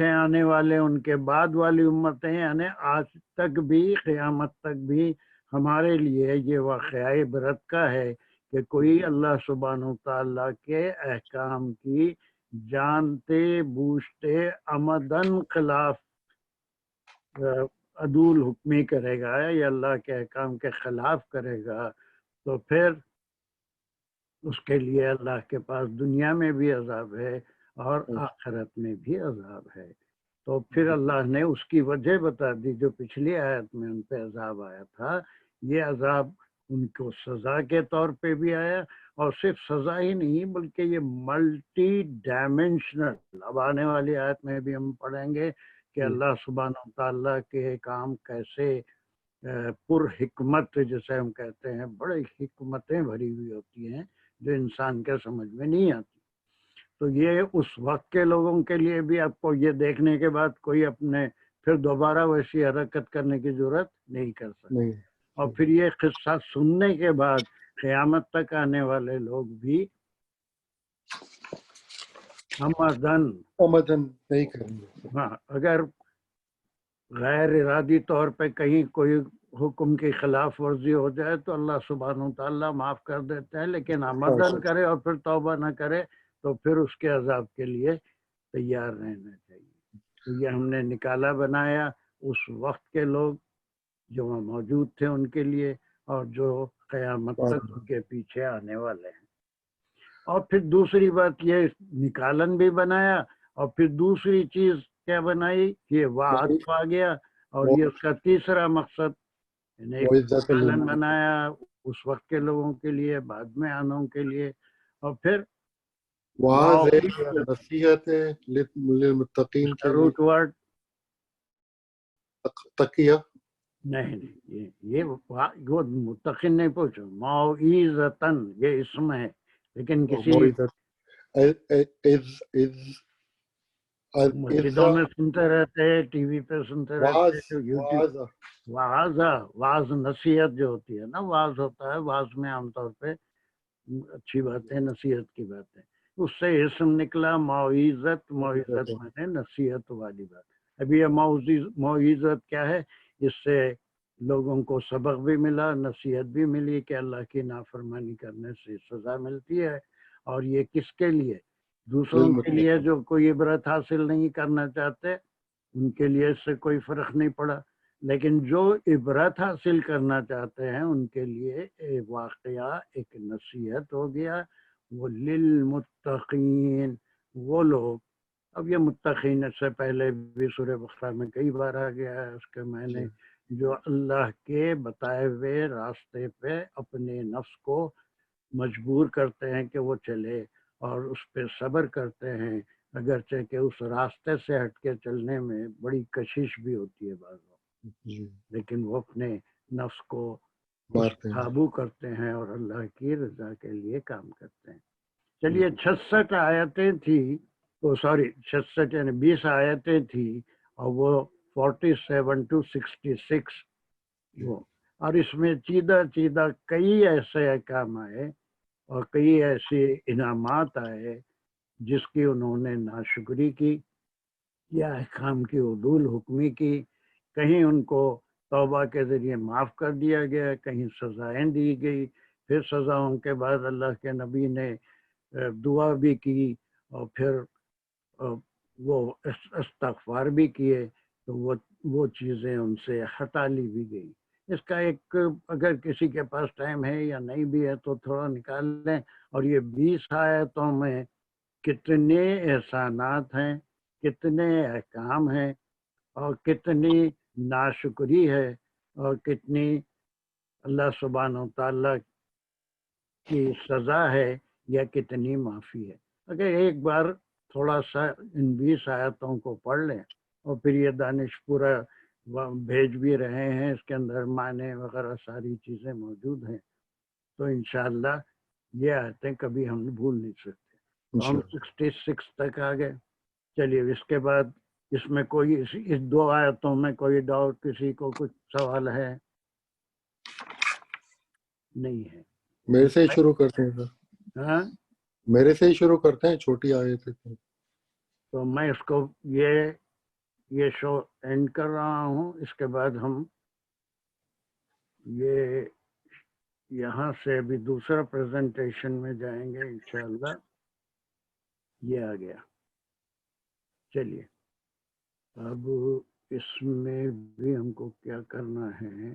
آنے والے، ان کے بعد والی امتیں، یعنی آج تک بھی، قیامت تک بھی ہمارے لیے یہ واقعہ عبرت کا ہے کہ کوئی اللہ سبحانہ تعالیٰ کے احکام کی جانتے بوجھتے عمدن خلاف عدول حکمی کرے گا یا اللہ کے احکام کے خلاف کرے گا، تو پھر اس کے لیے اللہ کے پاس دنیا میں بھی عذاب ہے اور آخرت میں بھی عذاب ہے۔ تو پھر اللہ نے اس کی وجہ بتا دی جو پچھلی آیت میں ان پہ عذاب آیا تھا، یہ عذاب ان کو سزا کے طور پہ بھی آیا، اور صرف سزا ہی نہیں بلکہ یہ ملٹی ڈائمینشنل، اب آنے والی آیت میں بھی ہم پڑھیں گے کہ اللہ سبحانہ و تعالیٰ کے کام کیسے پر حکمت جسے ہم کہتے ہیں، بڑے حکمتیں بھری ہوئی ہوتی ہیں جو انسان کے سمجھ میں نہیں آتی۔ تو یہ اس وقت کے لوگوں کے لیے بھی آپ کو یہ دیکھنے کے بعد کوئی اپنے پھر دوبارہ ویسی حرکت کرنے کی ضرورت نہیں کر سکتا، اور پھر یہ قصہ سننے کے بعد قیامت تک آنے والے لوگ بھی آمدن نہیں کریں گے۔ ہاں، اگر غیر ارادی طور پہ کہیں کوئی حکم کی خلاف ورزی ہو جائے تو اللہ سبحانہ و تعالیٰ معاف کر دیتے ہیں، لیکن آمدن کرے اور پھر توبہ نہ کرے تو پھر اس کے عذاب کے لیے تیار رہنا چاہیے۔ تو یہ ہم نے نکالا بنایا اس وقت کے لوگ جو وہاں موجود تھے ان کے لیے، اور جو قیامت تک ان کے پیچھے آنے والے ہیں۔ اور پھر دوسری بات یہ نکالن بھی بنایا، اور پھر دوسری چیز کیا بنائی، یہ وعد آ گیا، اور یہ اس کا تیسرا مقصد یعنی نکالن بنایا اس وقت کے لوگوں کے لیے، بعد میں آنوں کے لیے، اور پھر نصیحت ہے للمتقین کے لیے، روٹ ورڈ تقیہ نہیں، یہ وہ متقین نہیں پوچھو، موعظتاً یہ اسم ہے، لیکن کسی مسجدوں میں سنتے رہتے ہیں، ٹی وی پہ سنتے رہتے ہیں، یوٹیوب واعظ نصیحت جو ہوتی ہے نا، واعظ ہوتا ہے، واعظ میں عام طور پہ اچھی باتیں، نصیحت کی باتیں، اس سے اسم نکلا موعظت میں نے نصیحت والی بات۔ ابھی یہ موعظت کیا ہے، اس سے لوگوں کو سبق بھی ملا، نصیحت بھی ملی کہ اللہ کی نافرمانی کرنے سے سزا ملتی ہے، اور یہ کس کے لیے، دوسروں کے لیے جو کوئی عبرت حاصل نہیں کرنا چاہتے ان کے لیے اس سے کوئی فرق نہیں پڑا، لیکن جو عبرت حاصل کرنا چاہتے ہیں ان کے لیے ایک واقعہ، ایک نصیحت ہو گیا، وہ للمتقین، وہ لوگ۔ اب یہ متقین اس سے پہلے بھی سورہ بقرہ میں کئی بار آ گیا ہے، اس کے معنی جو اللہ کے بتائے ہوئے راستے پہ اپنے نفس کو مجبور کرتے ہیں کہ وہ چلے، اور اس پہ صبر کرتے ہیں، اگرچہ کہ اس راستے سے ہٹ کے چلنے میں بڑی کشش بھی ہوتی ہے بعض وقت، لیکن وہ اپنے نفس کو قابو کرتے ہیں اور اللہ کی رضا کے لیے کام کرتے ہیں۔ چلیے 66 آیتیں تھی، 66 یعنی 20 آیتیں تھی، اور وہ 47 to 66 وہ، اور اس میں چیدہ کئی ایسے احکام آئے اور کئی ایسے انعامات آئے جس کی انہوں نے ناشکری کی یا احکام کی عدول حکمی کی، کہیں ان کو توبہ کے ذریعے معاف کر دیا گیا، کہیں سزائیں دی گئی، پھر سزاؤں کے بعد اللہ کے نبی نے دعا بھی کی، اور پھر وہ استغفار بھی کیے، تو وہ چیزیں ان سے ہٹا لی بھی گئی۔ اس کا ایک اگر کسی کے پاس ٹائم ہے یا نہیں بھی ہے تو تھوڑا نکال لیں، اور یہ 20 آیتوں میں کتنے احسانات ہیں، کتنے احکام ہیں، اور کتنی ناشکری ہے، اور کتنی اللہ سبحانہ و تعالیٰ کی سزا ہے، یا کتنی معافی ہے۔ اگر ایک بار تھوڑا سا ان 20 آیتوں کو پڑھ لیں، اور پھر یہ دانش پورا بھیج بھی رہے ہیں، اس کے اندر معنی وغیرہ ساری چیزیں موجود ہیں، تو انشاءاللہ یہ آیتیں کبھی ہم بھول نہیں سکتے۔ تو ہم 66 تک آ گئے۔ چلیے اس کے بعد اس میں کوئی اس 2 آیتوں میں کوئی ڈاؤٹ، کسی کو کچھ سوال ہے؟ نہیں ہے؟ میرے سے ہی شروع کرتے ہیں سر، ہاں، میرے سے ہی شروع کرتے ہیں، چھوٹی آیت ہے تو میں اس کو یہ شو اینڈ کر رہا ہوں، اس کے بعد ہم یہ یہاں سے ابھی دوسرا پریزنٹیشن میں جائیں گے انشاءاللہ۔ یہ آ گیا۔ چلیے اب اس میں بھی ہم کو کیا کرنا ہے،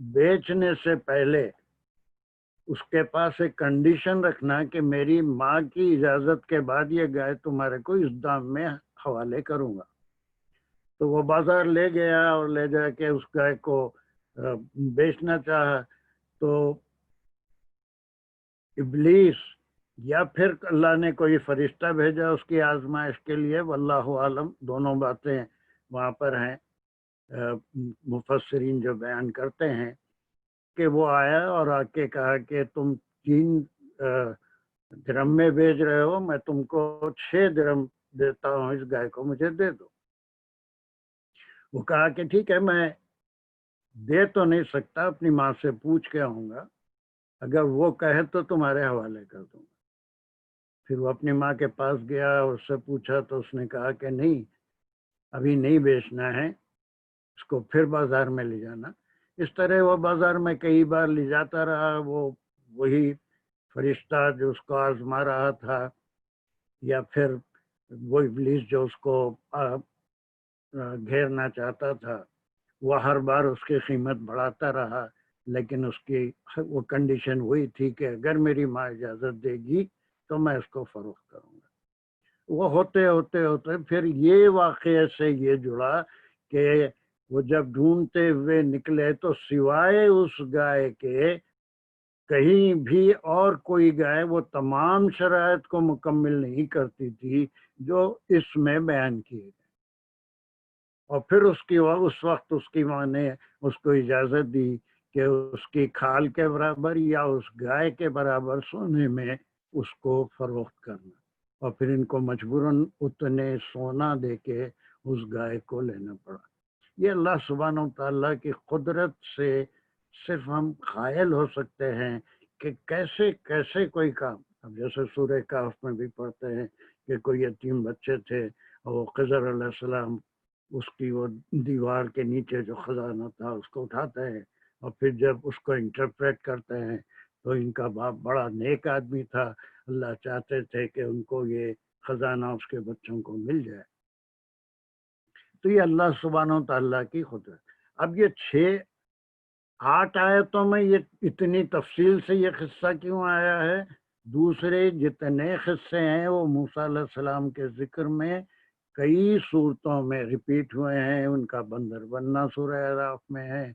بیچنے سے پہلے اس کے پاس ایک کنڈیشن رکھنا کہ میری ماں کی اجازت کے بعد یہ گائے تمہارے کو اس دام میں حوالے کروں گا. تو وہ بازار لے گیا اور لے جا کے اس گائے کو بیچنا چاہا. تو ابلیس یا پھر اللہ نے کوئی فرشتہ بھیجا اس کی آزمائش کے لیے، واللہ عالم، دونوں باتیں وہاں پر ہیں. مفسرین جو بیان کرتے ہیں کہ وہ آیا اور آ کے کہا کہ تم 3 درہم میں بیچ رہے ہو، میں تم کو 6 درہم دیتا ہوں، اس گائے کو مجھے دے دو. وہ کہا کہ ٹھیک ہے، میں دے تو نہیں سکتا، اپنی ماں سے پوچھ کے آؤں گا، اگر وہ کہے تو تمہارے حوالے کر دوں گا. پھر وہ اپنی ماں کے پاس گیا، اس سے پوچھا تو اس نے کہا کہ نہیں، ابھی نہیں بیچنا ہے، اس کو پھر بازار میں لے جانا. اس طرح وہ بازار میں کئی بار لے جاتا رہا. وہی فرشتہ جو اس کو آزما رہا تھا، یا پھر وہ ابلیس جو اس کو گھیرنا چاہتا تھا، وہ ہر بار اس کی قیمت بڑھاتا رہا. لیکن اس کی وہ کنڈیشن وہی تھی کہ اگر میری ماں اجازت دے گی تو میں اس کو فروخت کروں گا. وہ ہوتے ہوتے ہوتے پھر یہ واقعے سے یہ جڑا کہ وہ جب ڈھونڈتے ہوئے نکلے تو سوائے اس گائے کے کہیں بھی اور کوئی گائے وہ تمام شرائط کو مکمل نہیں کرتی تھی جو اس میں بیان کیے گئے. اور پھر اس وقت اس کی ماں نے اس کو اجازت دی کہ اس کی کھال کے برابر یا اس گائے کے برابر سونے میں اس کو فروخت کرنا. اور پھر ان کو مجبوراً اتنے سونا دے کے اس گائے کو لینا پڑا. یہ اللہ سبحانہ وتعالیٰ کی قدرت سے صرف ہم قائل ہو سکتے ہیں کہ کیسے کیسے کوئی کام. اب جیسے سورہ کہف میں بھی پڑھتے ہیں کہ کوئی یتیم بچے تھے اور وہ خضر علیہ السلام اس کی وہ دیوار کے نیچے جو خزانہ تھا اس کو اٹھاتے ہیں، اور پھر جب اس کو انٹرپریٹ کرتے ہیں تو ان کا باپ بڑا نیک آدمی تھا، اللہ چاہتے تھے کہ ان کو یہ خزانہ اس کے بچوں کو مل جائے. تو یہ اللہ سبحانہ و تعالیٰ کی قدرت. اب یہ 8 آیتوں میں یہ اتنی تفصیل سے یہ قصہ کیوں آیا ہے؟ دوسرے جتنے قصے ہیں وہ موسیٰ علیہ السلام کے ذکر میں کئی صورتوں میں ریپیٹ ہوئے ہیں. ان کا بندر بننا سورہ اعراف میں ہے،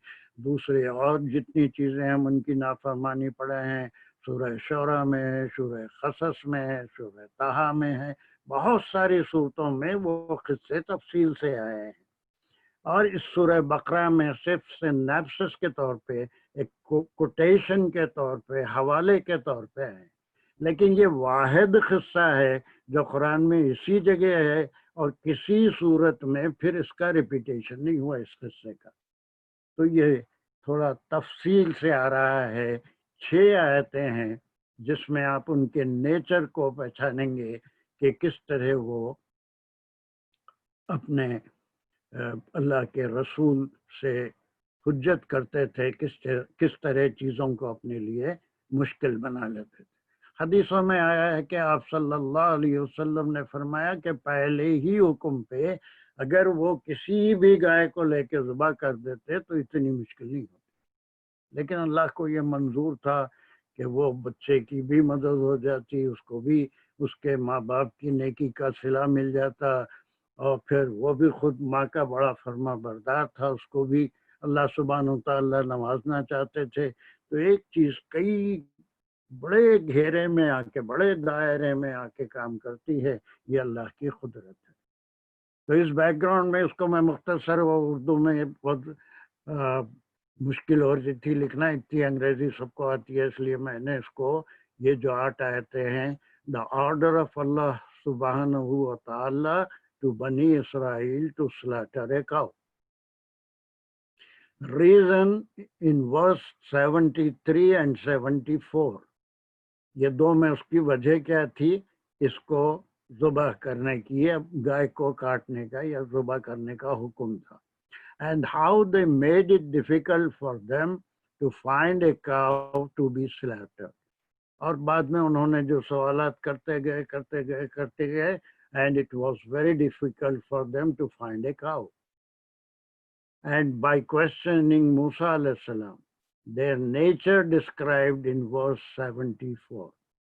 دوسرے اور جتنی چیزیں ہم ان کی نافرمانی پڑھے ہیں سورہ شعراء میں ہے، سورہ قصص میں ہے، سورہ طٰہٰ میں ہے. بہت ساری صورتوں میں وہ قصے تفصیل سے آئے ہیں. اور اس سورہ بقرہ میں صرف سینپسس کے طور پہ، ایک کوٹیشن کے طور پہ، حوالے کے طور پہ ہے. لیکن یہ واحد قصہ ہے جو قرآن میں اسی جگہ ہے اور کسی صورت میں پھر اس کا ریپیٹیشن نہیں ہوا اس قصے کا. تو یہ تھوڑا تفصیل سے آ رہا ہے. 6 آیتیں ہیں جس میں آپ ان کے نیچر کو پہچانیں گے کہ کس طرح وہ اپنے اللہ کے رسول سے حجت کرتے تھے، کس طرح چیزوں کو اپنے لیے مشکل بنا لیتے تھے. حدیثوں میں آیا ہے کہ آپ صلی اللہ علیہ وسلم نے فرمایا کہ پہلے ہی حکم پہ اگر وہ کسی بھی گائے کو لے کے ذبح کر دیتے تو اتنی مشکل نہیں ہوتی. لیکن اللہ کو یہ منظور تھا کہ وہ بچے کی بھی مدد ہو جاتی، اس کو بھی اس کے ماں باپ کی نیکی کا صلہ مل جاتا، اور پھر وہ بھی خود ماں کا بڑا فرما بردار تھا، اس کو بھی اللہ سبحانہ و تعالیٰ نوازنا چاہتے تھے. تو ایک چیز کئی بڑے گھیرے میں آ کے، بڑے دائرے میں آ کے کام کرتی ہے، یہ اللہ کی قدرت ہے. تو اس بیک گراؤنڈ میں اس کو میں مختصر وہ اردو میں بہت مشکل ہو رہی تھی لکھنا، اتنی انگریزی سب کو آتی ہے، اس لیے میں نے اس کو یہ جو 8 آیتیں ہیں، دا آرڈر آف اللہ سبحانہ و تعالی to Bani Israel to slaughter a cow. Reason in verse 73 and 74. یہ دو میں اس کی وجہ کیا تھی اس کو ذبح کرنے کی، گائے کو کاٹنے کا یا ذبح کرنے کا حکم تھا. And how they made it difficult for them to find a cow to be slaughtered. اور بعد میں انہوں نے جو سوالات کرتے گئے and it was very difficult for them to find a cow. And by questioning Musa alayhi salam, their nature described in verse 74.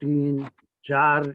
3 4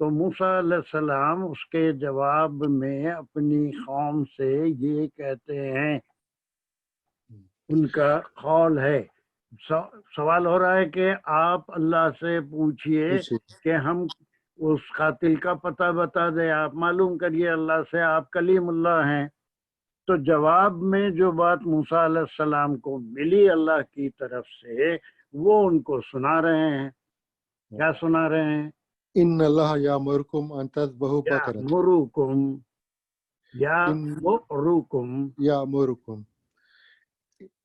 تو موسیٰ علیہ السلام اس کے جواب میں اپنی قوم سے یہ کہتے ہیں، ان کا قول ہے، سوال ہو رہا ہے کہ آپ اللہ سے پوچھئے کہ ہم اس قاتل کا پتہ بتا دیں، آپ معلوم کریے اللہ سے، آپ کلیم اللہ ہیں۔ تو جواب میں جو بات موسیٰ علیہ السلام کو ملی اللہ کی طرف سے، وہ ان کو سنا رہے ہیں۔ کیا سنا رہے ہیں؟ ان اللہ یامرکم ان تذبحوا بقرۃ، یامرکم، یامرکم،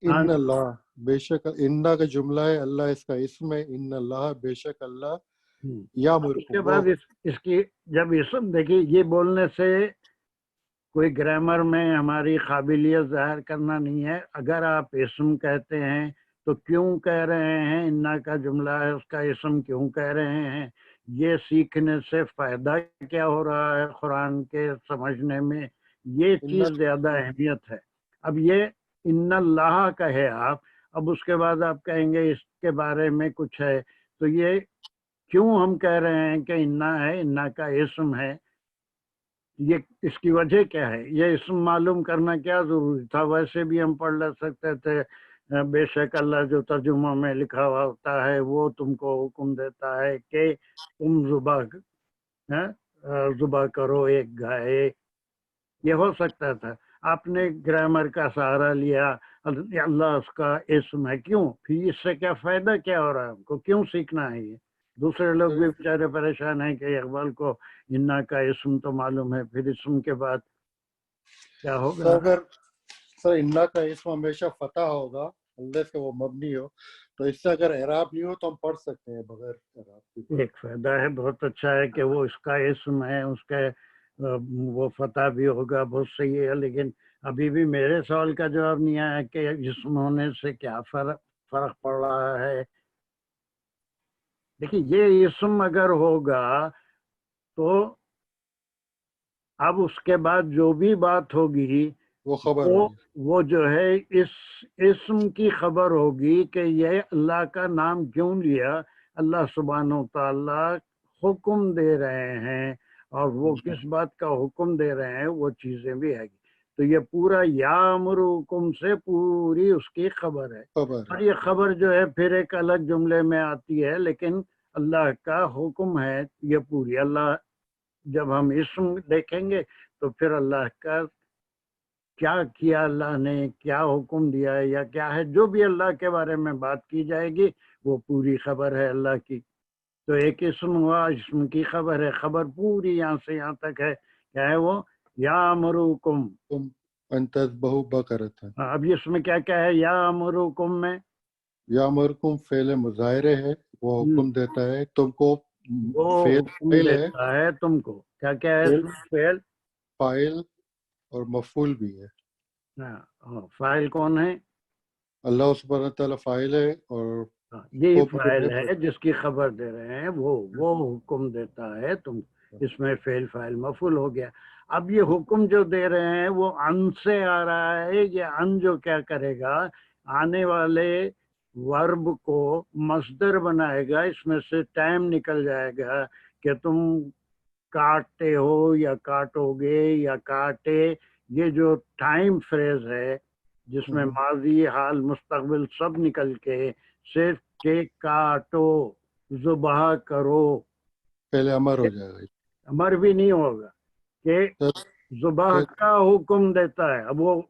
ان اللہ، بے شک، انہ کا جملہ ہے، اللہ اس کا اسم ہے، ان اللہ، بے شک اللہ، یامرکم، اس کے بعد اس کی جب اسم دیکھیے، یہ بولنے سے کوئی گرامر میں ہماری قابلیت ظاہر کرنا نہیں ہے۔ اگر آپ اسم کہتے ہیں تو کیوں کہہ رہے ہیں، انہ کا جملہ ہے اس کا اسم کیوں کہہ رہے ہیں، یہ سیکھنے سے فائدہ کیا ہو رہا ہے قرآن کے سمجھنے میں، یہ چیز زیادہ اہمیت ہے۔ اب یہ ان اللہ کہے آپ، اب اس کے بعد آپ کہیں گے اس کے بارے میں کچھ ہے، تو یہ کیوں ہم کہہ رہے ہیں کہ انہ ہے، انہ کا اسم ہے، یہ اس کی وجہ کیا ہے، یہ اسم معلوم کرنا کیا ضروری تھا؟ ویسے بھی ہم پڑھ لے سکتے تھے، بے شک اللہ جو ترجمہ میں لکھا ہوا ہوتا ہے وہ تم کو حکم دیتا ہے کہ تم ذبح کرو ایک گائے، یہ ہو سکتا تھا۔ آپ نے گرامر کا سہارا لیا، اللہ اس کا اسم ہے، کیوں؟ پھر اس سے کیا فائدہ کیا ہو رہا ہے؟ ہم کو کیوں سیکھنا ہے یہ؟ دوسرے لوگ بھی بیچارے پریشان ہیں کہ اقبال کو انہ کا اسم تو معلوم ہے، پھر اسم کے بعد کیا ہوگا؟ اگر سر انہ کا اسم ہمیشہ فتح ہوگا، اللہ سے وہ مبنی ہو، تو اس سے اگر اعراب نہیں ہو تو ہم پڑھ سکتے ہیں بغیر اعراب کے۔ ایک فائدہ ہے، بہت اچھا ہے کہ وہ اس کا اسم ہے، اس کے وہ فتح بھی ہوگا، بہت صحیح ہے۔ لیکن ابھی بھی میرے سوال کا جواب نہیں آیا کہ اسم ہونے سے کیا فرق پڑ رہا ہے۔ دیکھیے یہ اسم اگر ہوگا تو اب اس کے بعد جو بھی بات ہوگی وہ خبر ہوگی، وہ جو ہے اس اسم کی خبر ہوگی کہ یہ اللہ کا نام کیوں لیا، اللہ سبحانہ و تعالیٰ حکم دے رہے ہیں، اور وہ کس بات کا حکم دے رہے ہیں وہ چیزیں بھی ہے گی۔ تو یہ پورا یامرکم سے پوری اس کی خبر ہے، اور یہ خبر جو ہے پھر ایک الگ جملے میں آتی ہے، لیکن اللہ کا حکم ہے یہ پوری۔ اللہ جب ہم اسم دیکھیں گے تو پھر اللہ کا کیا کیا، اللہ نے کیا حکم دیا ہے یا کیا ہے، جو بھی اللہ کے بارے میں بات کی جائے گی وہ پوری خبر ہے اللہ کی۔ تو ایک اسم ہوا، اسم کی خبر ہے، خبر پوری یہاں سے یہاں تک ہے، کیا ہے وہ؟ یامرکم ان تذبحوا بقرۃ۔ اب اس میں کیا کیا ہے یامرکم میں؟ یامرکم فعل مظاہرے ہے، وہ حکم دیتا ہے تم کو، وہ حکم دیتا ہے تم کو، کیا کیا ہے؟ فعل، فاعل اور مفعول بھی ہے۔ فاعل کون ہے؟ اللہ سبحانہ تعالیٰ فاعل ہے، اور یہی فاعل ہے جس کی خبر دے رہے ہیں، وہ حکم دیتا ہے تم، اس میں فعل فاعل مفعول ہو گیا۔ اب یہ حکم جو دے رہے ہیں وہ ان سے آ رہا ہے، یہ ان جو کیا کرے گا، آنے والے ورب کو مصدر بنائے گا، اس میں سے ٹائم نکل جائے گا کہ تم کاٹتے ہو یا کاٹو گے یا کاٹے، یہ جو ٹائم فریز ہے جس میں ماضی، حال، مستقبل سب نکل کے صرف کہ کاٹو، ذبح کرو، پہلے امر ہو جائے گا، امر بھی نہیں ہوگا کہ ذبح کا حکم دیتا ہے۔ اب وہ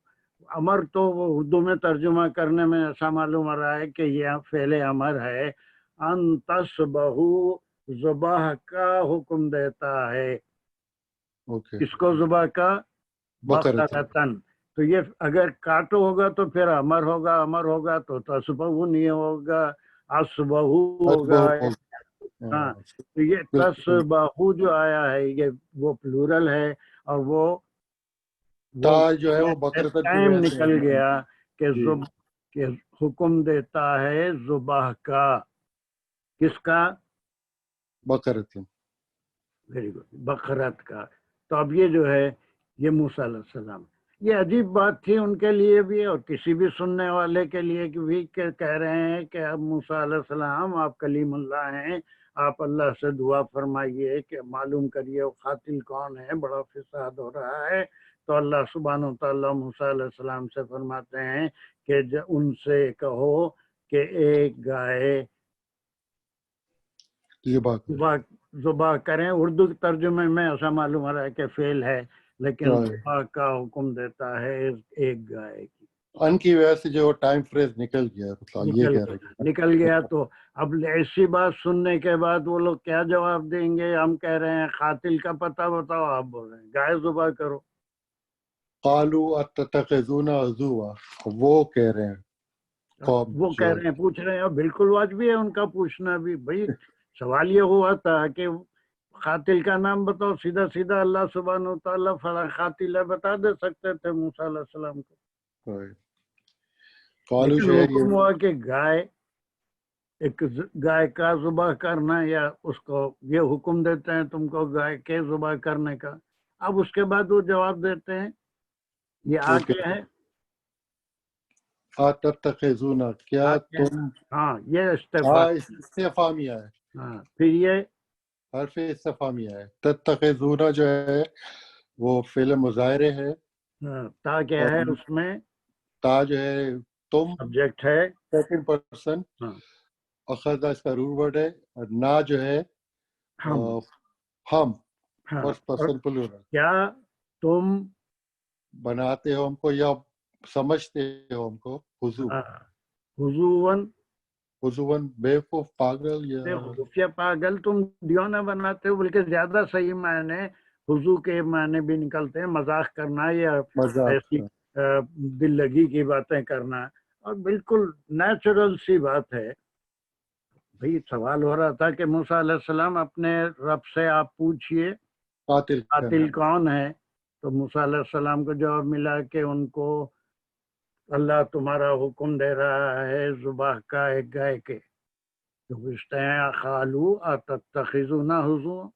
امر تو وہ اردو میں ترجمہ کرنے میں ایسا معلوم ہو رہا ہے کہ یہ فعل امر ہے، ان تذبحوا، ذبح کا حکم دیتا ہے، اس کو ذبح کا بقرۃن۔ تو یہ اگر کاٹو ہوگا تو پھر امر ہوگا، امر ہوگا تو تذبحوا نہیں ہوگا، اصبحوا ہوگا۔ ہاں، تو یہ تذبحوا جو آیا ہے یہ وہ پلورل ہے، اور وہ جو ہے وہ بقرۃ ٹائم نکل گیا کہ حکم دیتا ہے ذبح کا، کس کا؟ بقرۃ، ویری گڈ، بقرت کا۔ تو اب یہ جو ہے یہ موسیٰ علیہ السلام، یہ عجیب بات تھی ان کے لیے بھی اور کسی بھی سننے والے کے لیے بھی، کہ کہہ رہے ہیں کہ اب موسیٰ علیہ السلام آپ کلیم اللہ ہیں، آپ اللہ سے دعا فرمائیے کہ معلوم کریے وہ قاتل کون ہے، بڑا فساد ہو رہا ہے۔ تو اللہ سبحانہ و تعالیٰ موسیٰ علیہ السلام سے فرماتے ہیں کہ ان سے کہو کہ ایک گائے ذبح کریں۔ اردو ترجمے میں ایسا معلوم ہو رہا ہے کہ فعل ہے، لیکن ذبح کا حکم دیتا ہے ایک گائے کی۔ ان کی وجہ سے جو ٹائم فریز نکل گیا، یہ کہہ رہے ہیں نکل گیا۔ تو اب ایسی بات سننے کے بعد وہ لوگ کیا جواب دیں گے؟ ہم کہہ رہے ہیں قاتل کا پتہ بتاؤ، آپ بول رہے ہیں گائے ذبح کرو۔ قالوا اتتخذونا عزوا، وہ کہہ رہے ہیں، وہ کہہ رہے ہیں، پوچھ رہے ہیں، بالکل واجبی ہے ان کا پوچھنا بھی۔ بھائی سوال یہ ہوا تھا کہ قاتل کا نام بتاؤ، سیدھا سیدھا اللہ سبحانہ و تعالیٰ فلاں قاتل ہے بتا دے سکتے تھے موسیٰ علیہ السلام کو، لیکن حکم ہوا کہ ایک گائے کا ذبح کرنا، یا اس کو یہ حکم دیتے ہیں تم کو گائے کے ذبح کرنے کا۔ اب اس کے بعد وہ جواب دیتے ہیں، یہ آگے ہے اتتخذونا، کیا تم، ہاں یہ استفہامیہ ہے، ہاں پھر یہ حرف استفہامیہ ہے۔ تتخذونا جو ہے وہ فعل مظاہرے ہے، تا کیا ہے اس میں، تا جو ہے تم سبجیکٹ ہے، سیکنڈ پرسن، اخذا اس کا روٹ ورڈ ہے، اور نا جو ہے ہم فرسٹ پرسن پلورل۔ کیا تم بناتے ہو ہم کو یا سمجھتے ہو ہم کو، حضون بیوقوف، پاگل یا پاگل، تم دیوانہ بناتے ہو، بلکہ زیادہ صحیح معنی حضو کے معنی بھی نکلتے ہیں، مذاق کرنا یا ایسی دل لگی کی باتیں کرنا، اور بالکل نیچرل سی بات ہے۔ بھئی سوال ہو رہا تھا کہ موسیٰ علیہ السلام اپنے رب سے آپ پوچھئے قاتل کون ہے، تو موسیٰ علیہ السلام کو جواب ملا کہ ان کو اللہ تمہارا حکم دے رہا ہے ذبح کا ایک گائے کے۔ تو پوچھتے ہیں قالوا اتتخذونا ہزوا،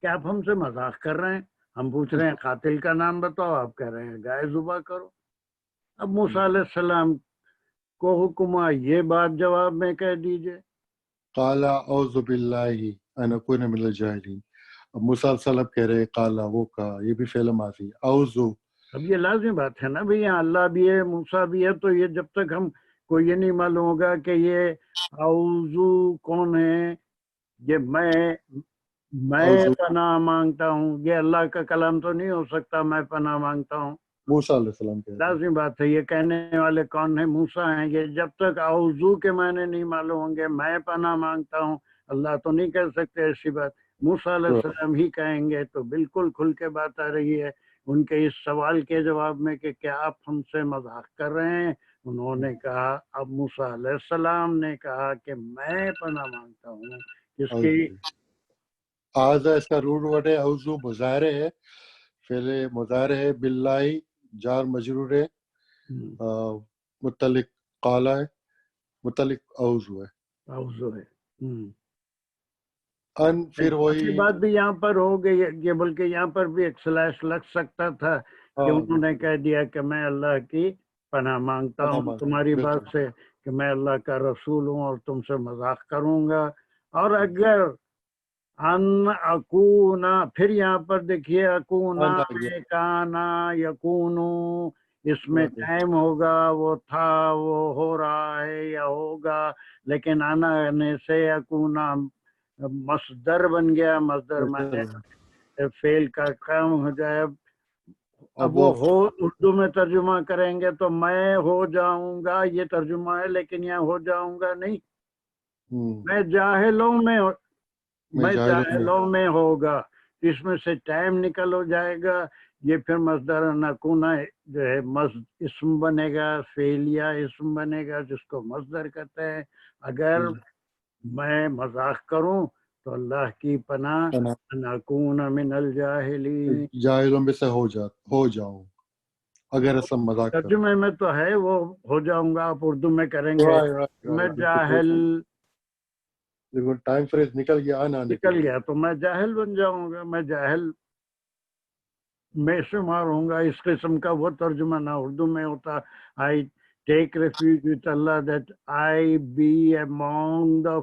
کیا آپ ہم سے مذاق کر رہے ہیں؟ ہم پوچھ رہے ہیں قاتل کا نام بتاؤ، آپ کہہ رہے ہیں گائے ذبح کرو۔ اب موسیٰ علیہ السلام کو حکم ہوا یہ بات جواب میں کہہ دیجئے۔ قال اعوذ باللہ ان اکون من الجاہلین، اب موسیٰ علیہ السلام کہہ رہے قال، وہ کہا، یہ بھی فعل ماضی، اعوذ۔ اب یہ لازمی بات ہے نا بھئی، یہاں اللہ بھی ہے موسیٰ بھی ہے، تو یہ جب تک ہم کو یہ نہیں معلوم ہوگا کہ یہ اعوذ کون ہے، یہ میں پناہ مانگتا ہوں، یہ اللہ کا کلام تو نہیں ہو سکتا میں پناہ مانگتا ہوں۔ موسیٰ علیہ السلام کہہ رہے لازمی بات ہے، یہ کہنے والے کون ہیں؟ موسیٰ ہیں۔ یہ جب تک اعوذ کے معنی نہیں معلوم ہوں گے، میں پناہ مانگتا ہوں، اللہ تو نہیں کہہ سکتے ایسی بات، موسیٰ علیہ السلام ہی کہیں گے۔ تو بالکل کھل کے بات آ رہی ہے ان کے اس سوال کے جواب میں کہ کیا آپ ہم سے مذاق کر رہے ہیں؟ انہوں نے کہا، اب موسیٰ علیہ السلام نے کہا کہ میں پناہ مانگتا ہوں اس کی۔ آزا اس کا روٹ ورڈ ہے، اعوذ مظاہرے ہے، فعل مظاہرے ہے، باللہ جار مجرور ہے، متعلق قال ہے، متعلق اعوذ ہے، اعوذ ہے۔ ان پھر وہی بات بھی یہاں پر ہو گئی، یہ بلکہ یہاں پر بھی ایک سلیش لگ سکتا تھا کہ انہوں نے کہہ دیا کہ میں اللہ کی پناہ مانگتا ہوں تمہاری بات سے کہ میں اللہ کا رسول ہوں اور تم سے مذاق کروں گا۔ اور اگر ان اکونا، پھر یہاں پر دیکھیے اکونا کانا یکونو، اس میں ٹائم ہوگا، وہ تھا، وہ ہو رہا ہے یا ہوگا، لیکن آنا آنے سے اکونا مصدر بن گیا، مصدر مانے فعل کا کام ہو جائے۔ اب وہ ہو اردو میں ترجمہ کریں گے تو میں ہو جاؤں گا، یہ ترجمہ ہے، لیکن یہاں ہو جاؤں گا نہیں، میں جاہلوں میں ہوگا، اس میں سے ٹائم نکل ہو جائے گا، یہ پھر مصدر نکونا جو ہے اسم بنے گا، فعلیہ اسم بنے گا جس کو مصدر کہتے ہیں۔ اگر میں مذاق کروں تو اللہ کی پناہ نکون من الجاہلین، جاہلوں میں سے ہو جاؤں، اگر ایسا مذاق کروں۔ ترجمے میں تو ہے وہ ہو جاؤں گا، آپ اردو میں کریں گے میں جاہل، لیکن ٹائم فریز نکل گیا تو میں جاہل بن جاؤں گا، میں جاہل میں شمار ہوں گا۔ اس قسم کا وہ ترجمہ نہ اردو میں ہوتا، take refuge with Allah that I be among the